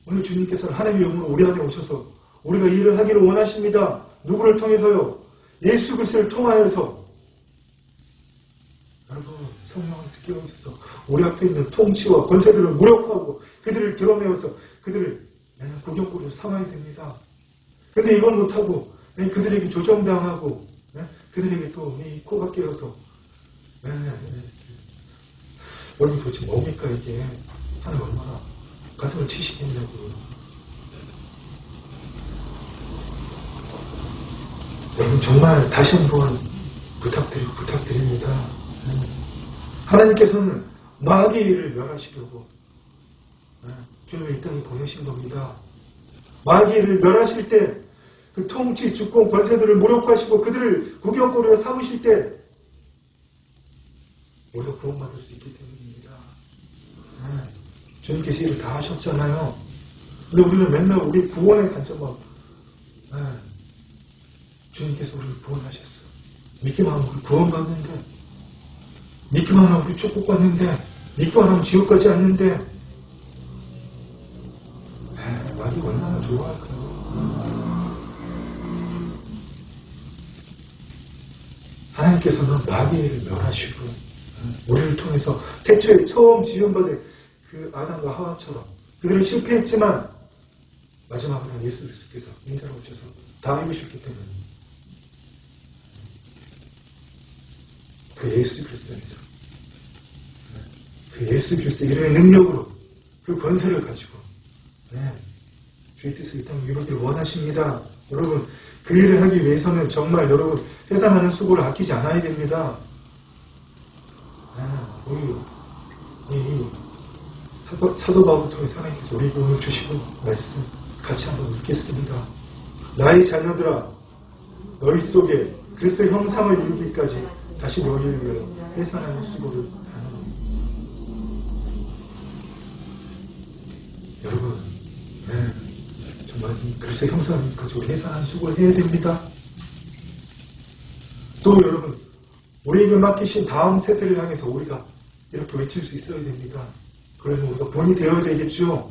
오늘 주님께서는 하나님의 영으로 우리 안에 오셔서 우리가 이 일을 하기를 원하십니다. 누구를 통해서요? 예수 그리스도를 통하여서. 여러분, 성령께서 깨우셔서 우리 앞에 있는 통치와 권세들을 무력화하고 그들을 드러내어서 그들을 구경거리로 삼아야 됩니다. 근데 이걸 못하고 그들에게 조정당하고 그들에게 또 이 코가 깨어서 여러분 도대체 뭡니까 이게? 하나님 얼마나 가슴을 치시겠냐고요. 여러분 정말 다시 한번 부탁드립니다. 하나님께서는 마귀의 일을 멸하시려고 주님을 이 땅에 보내신 겁니다. 마귀의 일을 멸하실 때 그 통치, 주권, 권세들을 무력화하시고 그들을 구경거리로 삼으실 때 우리가 구원받을 수 있기 때문입니다. 주님께서 일을 다 하셨잖아요. 근데 우리는 맨날 우리 구원의 관점만 주님께서 우리를 구원하셨어. 믿기만 하면 우리 구원받는데 믿기만 하면 우리 축복받는데 믿기만 하면 지옥 가지 않는데 마귀가 얼마나 좋아할까요? 하나님께서는 마귀의 일을 멸하시고 우리를 통해서 태초에 처음 지음받은 그 아담과 하와처럼 그들은 실패했지만 마지막으로 예수 그리스도께서 인자로 오셔서 다 이루셨기 때문에 그 예수 그리스도 안에서 그 예수 그리스도 이름의 능력으로 그 권세를 가지고 주의 뜻을 이 땅에 이루기를 원하십니다. 여러분, 그 일을 하기 위해서는 정말 여러분 회사하는 수고를 아끼지 않아야 됩니다. 우리 사도 바울을 통해서 하나님께서 우리에게 오늘 주시고 말씀 같이 한번 읽겠습니다. 나의 자녀들아, 너희 속에 그리스도의 형상을 이루기까지 다시 너희를 위하여 회사하는 수고를 하노니. 여러분, 정말 그리스도의 형상까지 우리 회사하는 수고를 해야 됩니다. 또 여러분, 우리에게 맡기신 다음 세대를 향해서 우리가 이렇게 외칠 수 있어야 됩니다. 그러면 우리가 본이 되어야 되겠죠.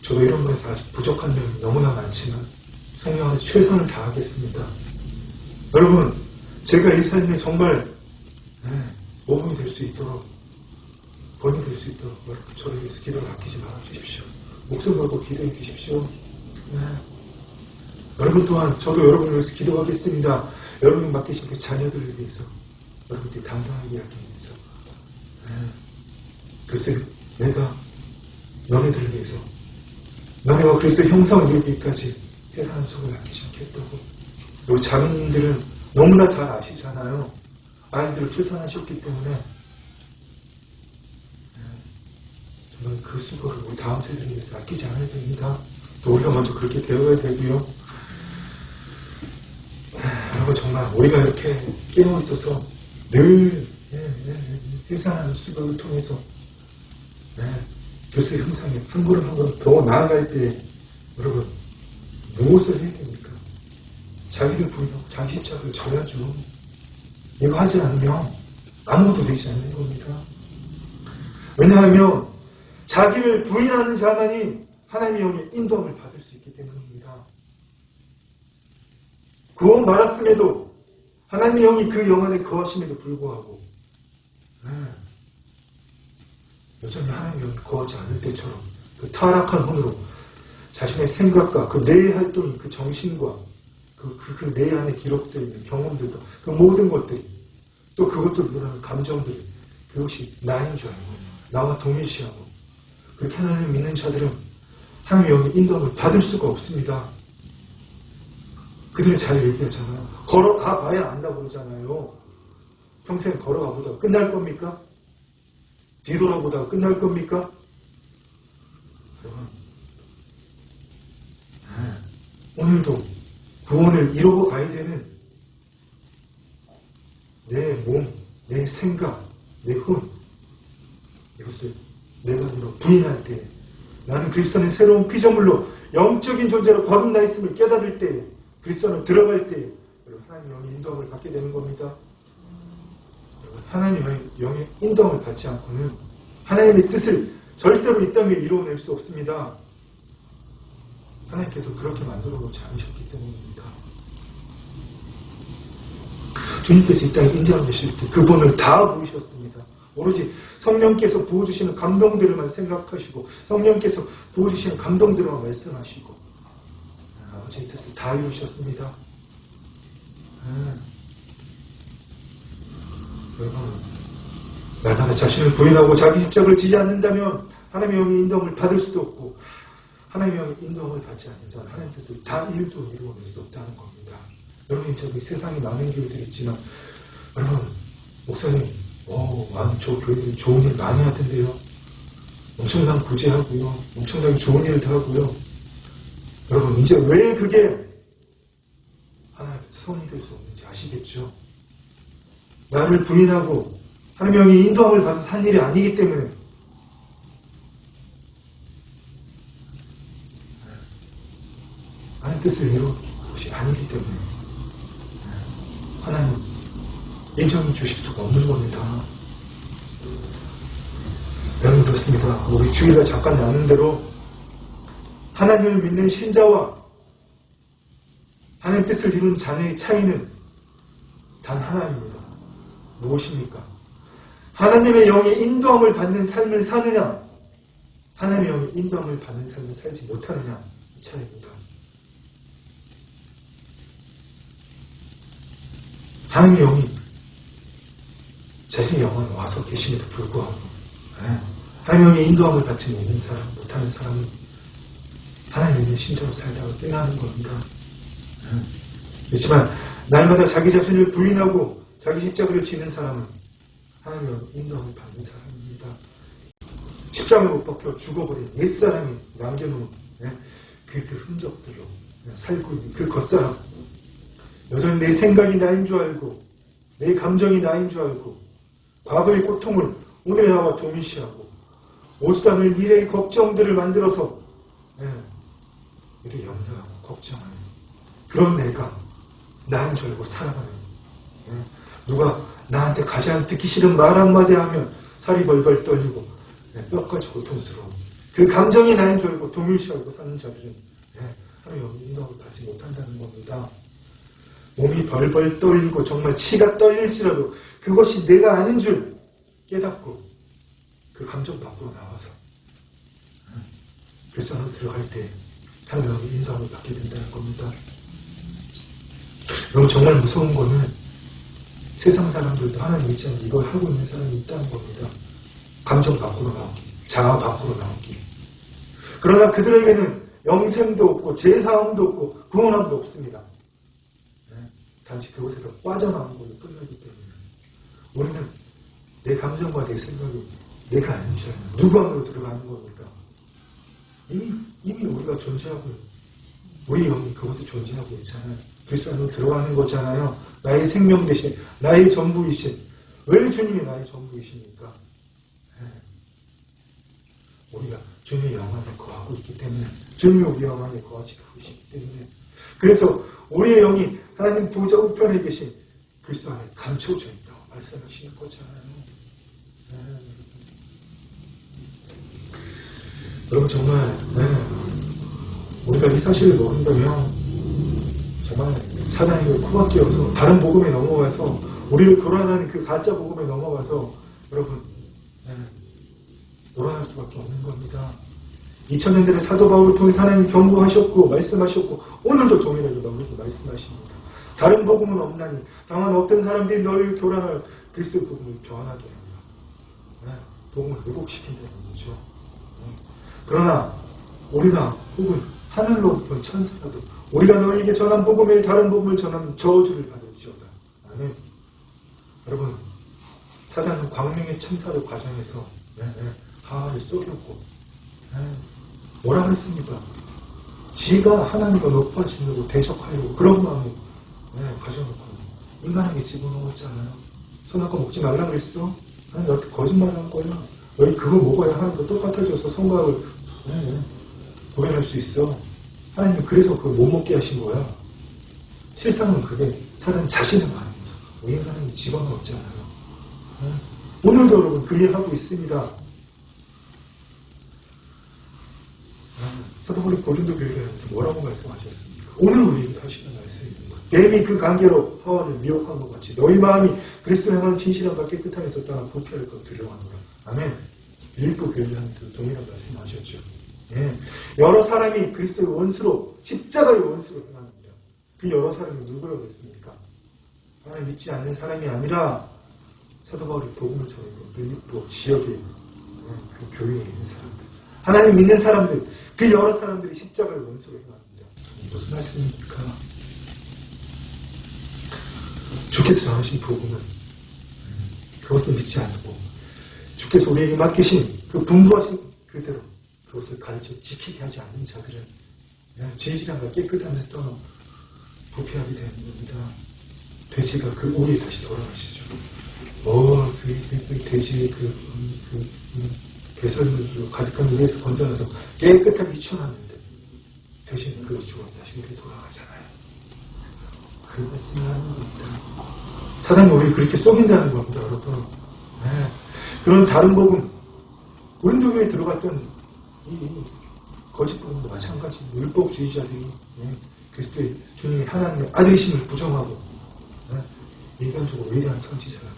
저도 이런 것에서 아직 부족한 점이 너무나 많지만 성령 안에서 최선을 다하겠습니다. 여러분, 제가 이 삶에 정말 모범이 될 수 있도록, 본이 될 수 있도록 여러분 저를 위해서 기도를 아끼지 말아 주십시오. 목숨 걸고 기도해 주십시오. 여러분 또한 저도 여러분을 위해서 기도하겠습니다. 여러분이 맡기신 그 자녀들을 위해서, 여러분들이 당당하게 하기 위해서. 글쎄, 내가 너네들을 위해서, 너네가 그리스도의 형상을 이루기까지 세상의 속을 아끼지 않겠다고. 우리 자매님들은 너무나 잘 아시잖아요. 아이들을 출산하셨기 때문에 정말 그 수고를 우리 다음 세대를 위해서 아끼지 않아야 됩니다. 또 우리가 먼저 그렇게 되어야 되고요. 여러분 정말 우리가 이렇게 깨어 있어서 늘 회사하는 수고를 통해서 교수의 형상에 한 걸음 한 걸음 더 나아갈 때 여러분 무엇을 해야 됩니까? 자기를 부인하고 자기 십자가를 져야죠. 이거 하지 않으면 아무것도 되지 않는 겁니다. 왜냐하면 자기를 부인하는 자만이 하나님의 영의 인도함을 받을 수 있기 때문입니다. 구원 받았음에도 하나님의 영이 그 영 안에 거하심에도 불구하고 여전히 하나님이 거하지 않을 때처럼 그 타락한 혼으로 자신의 생각과 그 뇌의 활동이 그 정신과 그 뇌 안에 기록되어 있는 경험들과 그 모든 것들이 또 그것들을 일어나는 감정들이 그것이 나인 줄 알고 나와 동일시하고 그렇게 하나님을 믿는 자들은 하나님의 영의 인도함을 받을 수가 없습니다. 그들은 잘 얘기하잖아요. 걸어가 봐야 안다고 그러잖아요. 평생 걸어가 보다가 끝날 겁니까? 뒤돌아보다가 끝날 겁니까? 여러분, 오늘도 구원을 이루고 가야 되는 내 몸, 내 생각, 내魂, 이것을 내가 아니라 부인할 때 나는 그리스도 안에 새로운 피조물로 영적인 존재로 거듭나 있음을 깨달을 때 그리스도 안에 들어갈 때 하나님의 영의 인도함을 받게 되는 겁니다. 하나님의 영의 인도함을 받지 않고는 하나님의 뜻을 절대로 이 땅에 이루어낼 수 없습니다. 하나님께서 그렇게 만들어 놓지 않으셨기 때문입니다. 주님께서 이 땅에 인자하실 때 그분을 다 부으셨습니다. 오로지 성령께서 부어주시는 감동들만 생각하시고 성령께서 부어주시는 감동들만 말씀하시고 아버지의 뜻을 다 이루셨습니다. 여러분, 날마다 자신을 부인하고 자기 십자가를 지지 않는다면 하나님의 영의 인도함을 받을 수도 없고 하나님의 영의 인도함을 받지 않는 자는 하나님의 뜻을 다 일도 이루어낼 수 없다는 겁니다. 여러분, 저기 세상에 많은 교회들이 있지만 여러분, 목사님 저 교회는 좋은 일 많이 하던데요. 엄청난 구제하고요. 엄청나게 좋은 일도 하고요. 여러분, 이제 왜 그게 하나님께서 선이 될 수 없는지 아시겠죠? 나를 부인하고 하나님의 영의 인도함을 받아서 한 일이 아니기 때문에 하나님의 뜻을 이루는 것이 아니기 때문에 하나님 인정해 주실 수가 없는 겁니다. 여러분, 그렇습니다. 우리 주일날 잠깐 나눈 대로 하나님을 믿는 신자와 하나님의 뜻을 이루는 자녀의 차이는 단 하나입니다. 무엇입니까? 하나님의 영의 인도함을 받는 삶을 사느냐, 하나님의 영의 인도함을 받는 삶을 살지 못하느냐, 이 차이입니다. 하나님의 영이 자신의 영혼에 와서 계심에도 불구하고 하나님의 영의 인도함을 받지 못하는 사람은 하나님의 있는 신자로 살다가 깨어나는 겁니다. 그렇지만 날마다 자기 자신을 부인하고 자기 십자가를 지는 사람은 하나님의 인도함을 받는 사람입니다. 십자가에 못 박혀 죽어버린 옛사람이 남겨놓은 그 흔적들로 살고 있는 그 겉사람, 여전히 내 생각이 나인 줄 알고 내 감정이 나인 줄 알고 과거의 고통을 오늘의 나와 동일시하고 오지도 않을 미래의 걱정들을 만들어서 미래 염려하고 걱정하는 그런 내가 나인 줄 알고 살아가는, 누가 나한테 가장 듣기 싫은 말 한마디 하면 살이 벌벌 떨리고 뼈까지 고통스러운 그 감정이 나인 줄 알고 동일시하고 사는 자들은 하나님의 인도함을 받지 못한다는 겁니다. 몸이 벌벌 떨리고 정말 치가 떨릴지라도 그것이 내가 아닌 줄 깨닫고 그 감정 밖으로 나와서 그리스도 안으로 들어갈 때 하나님의 인도함을 받게 된다는 겁니다. 여러분, 정말 무서운 거는 세상 사람들도 하나님 믿지 않는 이걸 하고 있는 사람이 있다는 겁니다. 감정 밖으로 나오기, 자아 밖으로 나오기. 그러나 그들에게는 영생도 없고 제사함도 없고 구원함도 없습니다. 단지 그곳에서 빠져나온 걸로 끝나기 때문에 우리는 내 감정과 내 생각이 내가 아닌 줄 알면 누구 안으로 들어가는 겁니까? 이미 우리가 존재하고 우리 영이 그곳에 존재하고 있잖아요. 그리스도 안으로 들어가는 거잖아요. 나의 생명 대신 나의 전부이신, 왜 주님이 나의 전부이십니까? 우리가 주님의 영 안에 거하고 있기 때문에, 주님이 우리 영 안에 거하지 않으시기 때문에, 그래서 우리의 영이 하나님 보좌 우편에 계신 그리스도 안에 감춰져 있다고 말씀하시는 거잖아요. 여러분, 정말 우리가 이 사실을 모른다면 정말 사단에게 코가 끼어서 다른 복음에 넘어가서 우리를 교란하는 그 가짜 복음에 넘어가서 여러분 몰아낼 수밖에 없는 겁니다. 2000년대의 사도 바울을 통해 하나님 경고하셨고 말씀하셨고 오늘도 동일하게 너희에게 말씀하십니다. 다른 복음은 없나니 다만 어떤 사람들이 너희를 교란할 그리스도의 복음을 변하게 하며 복음을 왜곡시킨다는 거죠. 그러나 우리가 혹은 하늘로부터 천사라도 우리가 너희에게 전한 복음에 다른 복음을 전하면 저주를 받을지어다. 아멘. 여러분, 사단은 광명의 천사를 과장해서 하와를 쏘겼고 뭐라 그랬습니까? 지가 하나님과 높아지려고 대적하려고 그런 마음을 가져놓고 인간에게 집어넣었잖아요. 선악과 먹지 말라 그랬어? 하나님 너한테 거짓말한 거야. 너희 그거 먹어야 하나님과 똑같아져서 성곽을 구별할 수 있어. 하나님은 그래서 그걸 못 먹게 하신 거야. 실상은 그게 사람 자신의 마음이죠. 왜 인간에게 집어넣었잖아요. 오늘도 여러분 그 일 하고 있습니다. 사도 바울이 고린도 교회에 하면서 뭐라고 말씀하셨습니까? 오늘 우리에게 하시는 말씀입니다. 뱀이 그 관계로 하와를 미혹한 것 같이 너희 마음이 그리스도의 향하는 진실함과 깨끗함에서 떠나 부패할 것 두려워하노라. 아멘. 빌립보 교회를 하면서 동일한 말씀하셨죠. 여러 사람이 그리스도의 원수로 십자가의 원수로 행합니다. 그 여러 사람이 누구라고 했습니까? 하나님 믿지 않는 사람이 아니라 사도 바울이 복음을 전하고 빌립보 지역에 그 교회에 있는 사람들, 하나님 믿는 사람들, 그 여러 사람들이 십자가의 원수로 행합니다. 무슨 말씀입니까? 주께서 전하신 복음은 그것을 믿지 않고 주께서 우리에게 맡기신 그 분부하신 그대로 그것을 가르쳐 지키게 하지 않는 자들은 진실함과 깨끗함을 떠나 부패하게 되는 겁니다. 돼지가 그 오리에 다시 돌아가시죠. 그 돼지의 배설물로 가득한 물에서 건져내서 깨끗하게 비춰놨는데 돼지는 그걸 죽어서 다시 우리에 돌아가잖아요. 그 말씀을 하는 겁니다. 사단이 우리를 그렇게 속인다는 겁니다, 여러분. 그런 다른 복음, 고린도교에 들어갔던 이 거짓 복음도 마찬가지. 율법주의자들이 그리스도의 주님의 하나님의 아들이심을 부정하고 인간적으로 위대한 선지자라.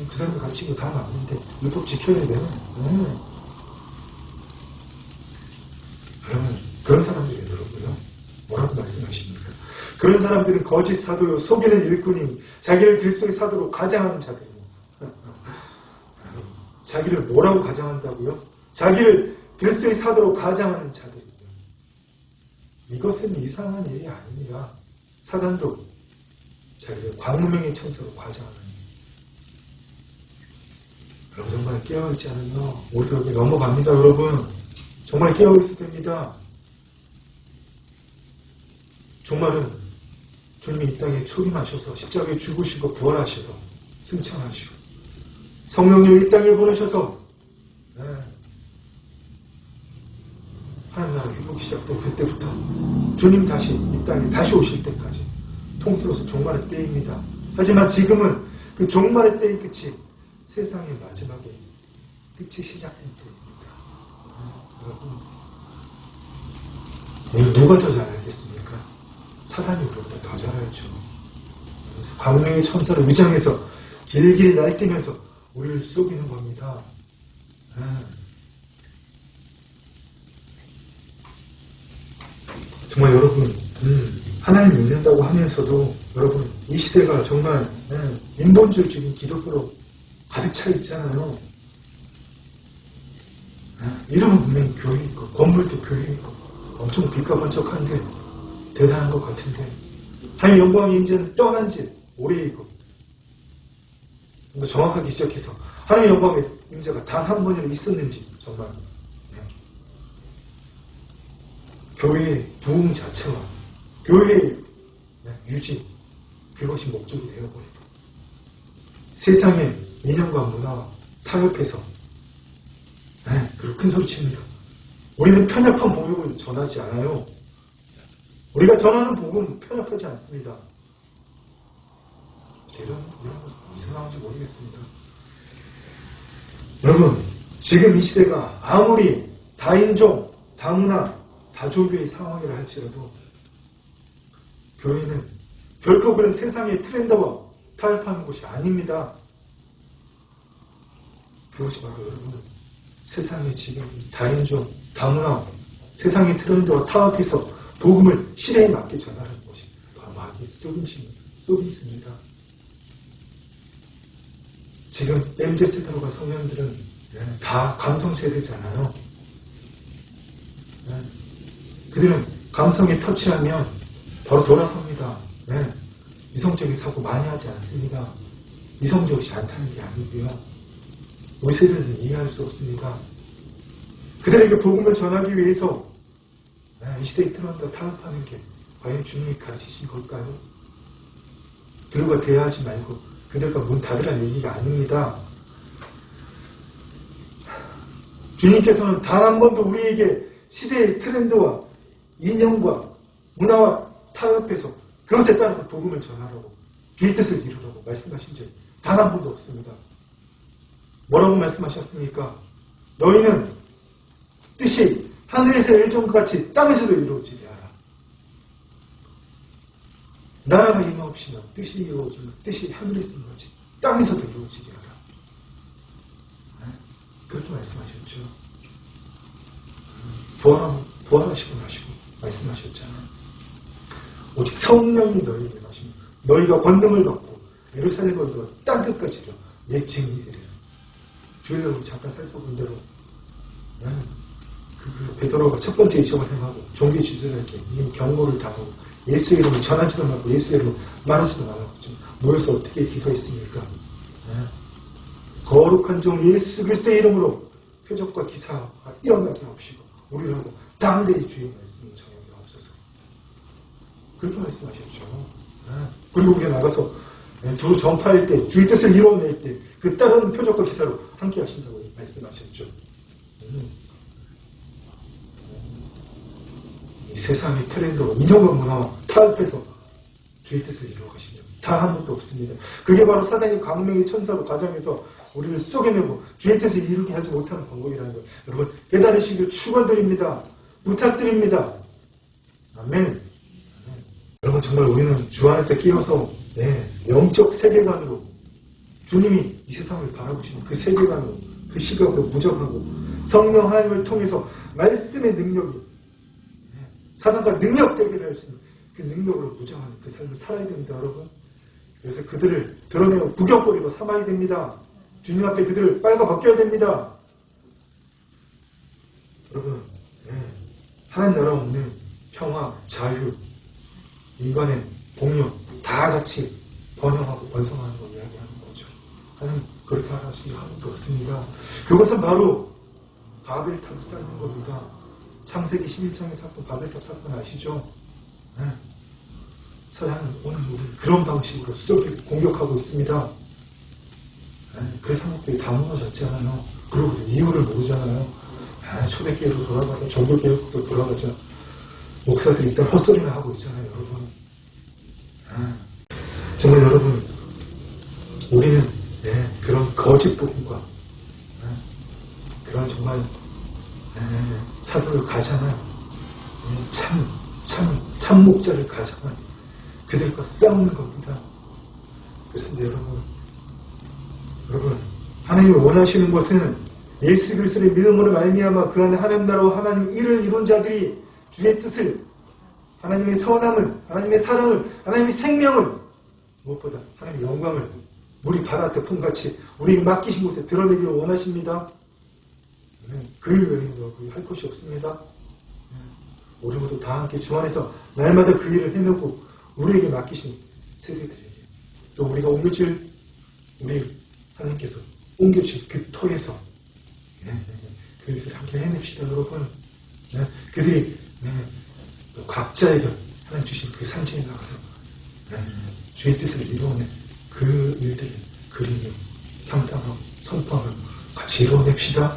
그 사람들 가르치고 다 맞는데 율법 지켜야 되는. 여러분 그런 사람들이 여러분요 뭐라고 말씀하십니까? 그런 사람들은 거짓 사도요 속이는 일꾼이니 자기를 그리스도의 사도로 가장하는 자들입니다. 자기를 뭐라고 가장한다고요? 자기를 그리스도의 사도로 가장하는 자들입니다. 이것은 이상한 일이 아닙니다. 사단도 자기를 광명의 천사로 가장하는. 여러분 정말 깨어있지 않으면 우리도 여기 넘어갑니다. 여러분 정말 깨어있어야 됩니다. 종말은 주님이 이 땅에 초림하셔서 십자가에 죽으시고 부활하셔서 승천하시고 성령님 이 땅에 보내셔서 하나님 나라 회복 시작되고 그때부터 주님 다시 이 땅에 다시 오실 때까지 통틀어서 종말의 때입니다. 하지만 지금은 그 종말의 때의 끝이 세상의 마지막에 끝이 시작된 때입니다. 여러분 누가 더 잘 알겠습니까? 사단이 우리보다 더 잘 알죠. 광명의 천사를 위장해서 길길 날뛰면서 우리를 속이는 겁니다. 정말 여러분 하나님 믿는다고 하면서도 여러분 이 시대가 정말 인본주의적인 기독교로 가득 차 있잖아요. 이름은 분명히 교회 있고 건물도 교회 있고 엄청 빛과 반짝한데 대단한 것 같은데 하나님 영광의 임재는 떠난 지 오래이고 정확하게 시작해서 하나님의 영광의 임재가 단 한 번이라도 있었는지 정말 교회의 부흥 자체와 교회의 유지 그것이 목적이 되어버리고 세상의 이념과 문화와 타협해서 그리고 큰 소리 칩니다. 우리는 편협한 복음을 전하지 않아요. 우리가 전하는 복음은 편협하지 않습니다. 이런 것은 이상한지 모르겠습니다. 여러분 지금 이 시대가 아무리 다인종, 다문화, 다조교의 상황이라 할지라도 교회는 결코 그런 세상의 트렌드와 타협하는 곳이 아닙니다. 그것이 바로 여러분 세상의 지금 다인종, 다문화, 세상의 트렌드와 타협해서 복음을 시대에 맞게 전하는 것이 바로 마귀의 서비스입니다. 지금 MZ세대로가 성년들은 다 감성세대잖아요. 그들은 감성에 터치하면 바로 돌아섭니다. 이성적인 사고 많이 하지 않습니다. 이성적이지 않다는 게 아니고요. 우리 세대는 이해할 수 없습니다. 그들에게 복음을 전하기 위해서 이 시대의 트렌드와 타협하는 게 과연 주님이 가르치신 걸까요? 그들과 대화하지 말고 그들과 문 닫으라는 얘기가 아닙니다. 주님께서는 단 한 번도 우리에게 시대의 트렌드와 이념과 문화와 타협해서 그것에 따라서 복음을 전하라고 주의 뜻을 이루라고 말씀하신 적이 단 한 번도 없습니다. 뭐라고 말씀하셨습니까? 너희는 뜻이 하늘에서 일종 같이 땅에서도 이루어지게 하라. 나라가 임하옵시며 뜻이 이루어지며 뜻이 하늘에서 이루어지며 땅에서도 이루어지게 하라. 그렇게 말씀하셨죠. 부활하시고 나시고 말씀하셨잖아요. 오직 성령이 너희에게 하시며 너희가 권능을 받고 예루살렘을 이루어 땅끝까지 이르러 내 증인이 되리라. 주일로 잠깐 살펴본 대로 베드로가 첫 번째 이적을 행하고 종교 지도자에게 이 경고를 다하고 예수의 이름을 전하지도 말고 예수의 이름을 말하지도 말라고 모여서 어떻게 기도했습니까? 거룩한 종 예수 그리스도의 이름으로 표적과 기사가 일어나게 하옵시고 우리라고 당대의 주의 말씀을 전하게 하옵소서. 그렇게 말씀하셨죠. 그리고 우리가 나가서 두루 전파할 때 주의 뜻을 이뤄낼 때 그 따르는 표적과 기사로 함께 하신다고 말씀하셨죠. 이 세상의 트렌드와 이념과 문화와 타협해서 주의 뜻을 이루어가신 적 단 한 번도 없습니다. 그게 바로 사단이 광명의 천사로 가장해서 우리를 속여내고 주의 뜻을 이루게 하지 못하는 방법이라는 것 여러분 깨달으시길 축원드립니다. 부탁드립니다. 아멘. 여러분 정말 우리는 주 안에서 끼어서 영적 세계관으로 주님이 이 세상을 바라보시는 그 세계관으로 그 시각으로 무정하고 성령 하나님을 통해서 말씀의 능력이 사단과 능력 대결을 할 수 있는 그 능력으로 무정하는 그 삶을 살아야 됩니다. 여러분. 그래서 그들을 드러내고 구경거리로 삼아야 됩니다. 주님 앞에 그들을 빨가 벗겨야 됩니다. 여러분 하나님 나라 없는 평화, 자유, 인간의 공유 다 같이 번영하고 번성하는 걸 이야기하는 거죠. 하나님 그렇게 하신 적 한 번도 없습니다. 그것은 바로 바벨탑을 쌓는 겁니다. 창세기 11장의 사건 바벨탑 사건 아시죠? 서양은 오늘 우리 그런 방식으로 썩게 공격하고 있습니다. 그래서 한국들이 다 무너졌잖아요. 그리고 이유를 모르잖아요. 초대교회로 돌아가서 종교개혁도 돌아가자. 목사들이 일단 헛소리나 하고 있잖아요, 여러분. 정말 여러분, 우리는 그런 거짓 복음과 그런 정말 사도를 가장한 참 목자를 가장한 그들과 싸우는 겁니다. 그래서 여러분 하나님이 원하시는 것은 예수 그리스도의 믿음으로 말미암아 그 안에 하나님 나라와 하나님 일을 이룬 자들이 주의 뜻을 하나님의 선함을 하나님의 사랑을 하나님의 생명을 무엇보다 하나님의 영광을 우리 바다 태풍같이 우리에게 맡기신 곳에 드러내기를 원하십니다. 그 일 외에는 할 것이 없습니다. 우리 모두 다 함께 주 안에서 날마다 그 일을 해내고 우리에게 맡기신 세대들에게 또 우리가 옮겨질 우리 하나님께서 옮겨질 그 터에서 그 일들을 함께 해냅시다. 여러분. 그들이 또 각자에게 하나님 주신 그 산지에 나가서 주의 뜻을 이루어낸 그 일들을 그림을 상상하고 선포하며 같이 이루어냅시다.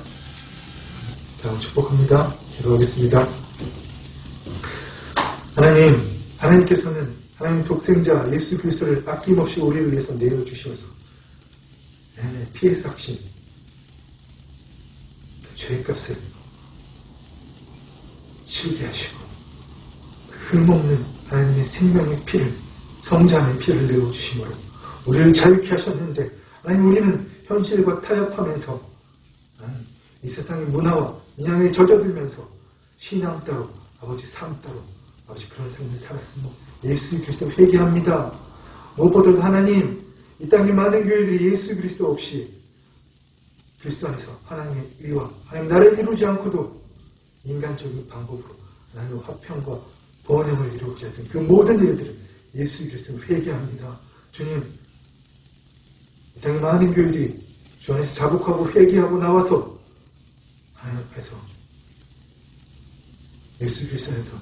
자, 축복합니다. 기도하겠습니다. 하나님께서는 하나님 독생자 예수 그리스도를 아낌없이 우리를 위해서 내어주셔서 피해 삭신 그 죄값을 치르게 하시고 그 흠없는 하나님의 생명의 피를 성자의 피를 내어주심으로 우리를 자유케 하셨는데 하나님 우리는 현실과 타협하면서 이 세상의 문화와 인양에 젖어들면서 신앙 따로 아버지 삶 따로 아버지 그런 삶을 살았으면 예수 그리스도 회개합니다. 무엇보다도 하나님 이 땅의 많은 교회들이 예수 그리스도 없이 그리스도 안에서 하나님의 의와 하나님 나를 이루지 않고도 인간적인 방법으로 하나님의 화평과 번영을 이루고자 했던 그 모든 일들을 예수 그리스도 회개합니다. 주님 이 땅의 많은 교회들이 주 안에서 자복하고 회개하고 나와서 하나님 앞에서 예수 그리스도 안에서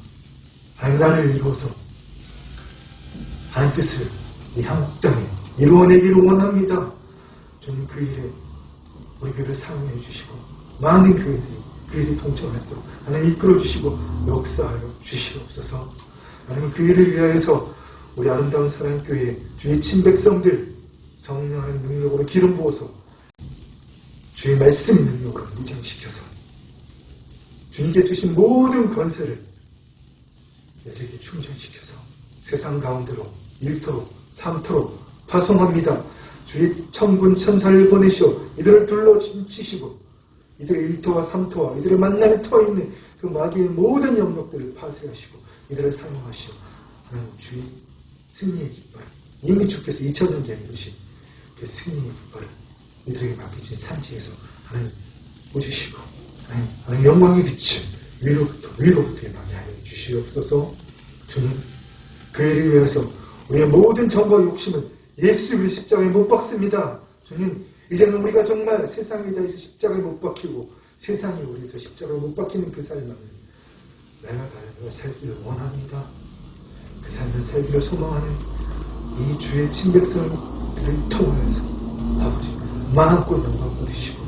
하나님 나를 이루어서 하나님 뜻을 이 한국 땅에 이루어내기를 원합니다. 주님 그 일에 우리 교회를 사용해 주시고 많은 교회들이 그 일에 동참하도록 하나님 이끌어 주시고 역사하여 주시옵소서. 하나님 그 일을 위하여서 우리 아름다운 사랑교회 주의 친백성들 성령의 능력으로 기름 부어서 주의 말씀의 능력으로 무장시켜서 주님께 주신 모든 권세를 이들에게 충전시켜서 세상 가운데로 일터로 삼터로 파송합니다. 주의 천군 천사를 보내시어 이들을 둘러 진치시고 이들의 일터와 삼터와 이들의 만남의 터에 있는 그 마귀의 모든 영역들을 파쇄하시고 이들을 사용하시어 하나님 주의 승리의 깃발 이미 주께서 2000년 전에 이루신 그 승리의 깃발을 이들에게 맡기신 산지에서 하나님 꽂으시고 하나님 영광의 빛을 위로부터 임하게 하여 주시옵소서. 주님 그 일을 위해서 우리의 모든 정과 욕심은 예수 그리스도의 십자가에 못 박습니다. 주님 이제는 우리가 정말 세상에 대해서 십자가에 못 박히고 세상이 우리에서 십자가에 못 박히는 그 삶을 내가 다른 살기를 원합니다. 그 삶을 살기를 소망하는 이 주의 친백성들을 통하여서 아버지 마음껏 영광 받으시고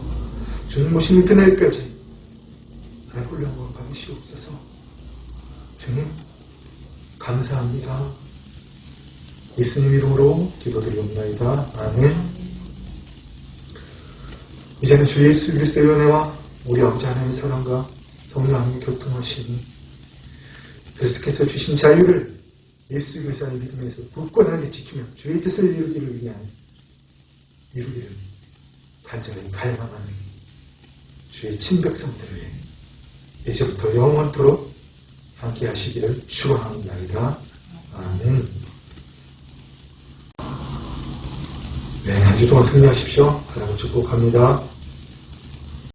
주님 오시는 그날까지 하나님 영광 받으시옵소서. 주님 감사합니다. 예수님 이름으로 기도드리옵나이다. 아멘. 이제는 주 예수 그리스도의 은혜와 우리 아버지 하나님의 사랑과 성령 하나님의 교통하심이 그리스도께서 주신 자유를 예수 그리스도의 믿음에서 굳건하게 지키며 주의 뜻을 이루기를 간절히 갈망하는 주의 친백성들을 위해 이제부터 영원토록 함께 하시기를 축원합니다. 아멘. 네, 한 주 동안 승리하십시오. 하나님 축복합니다.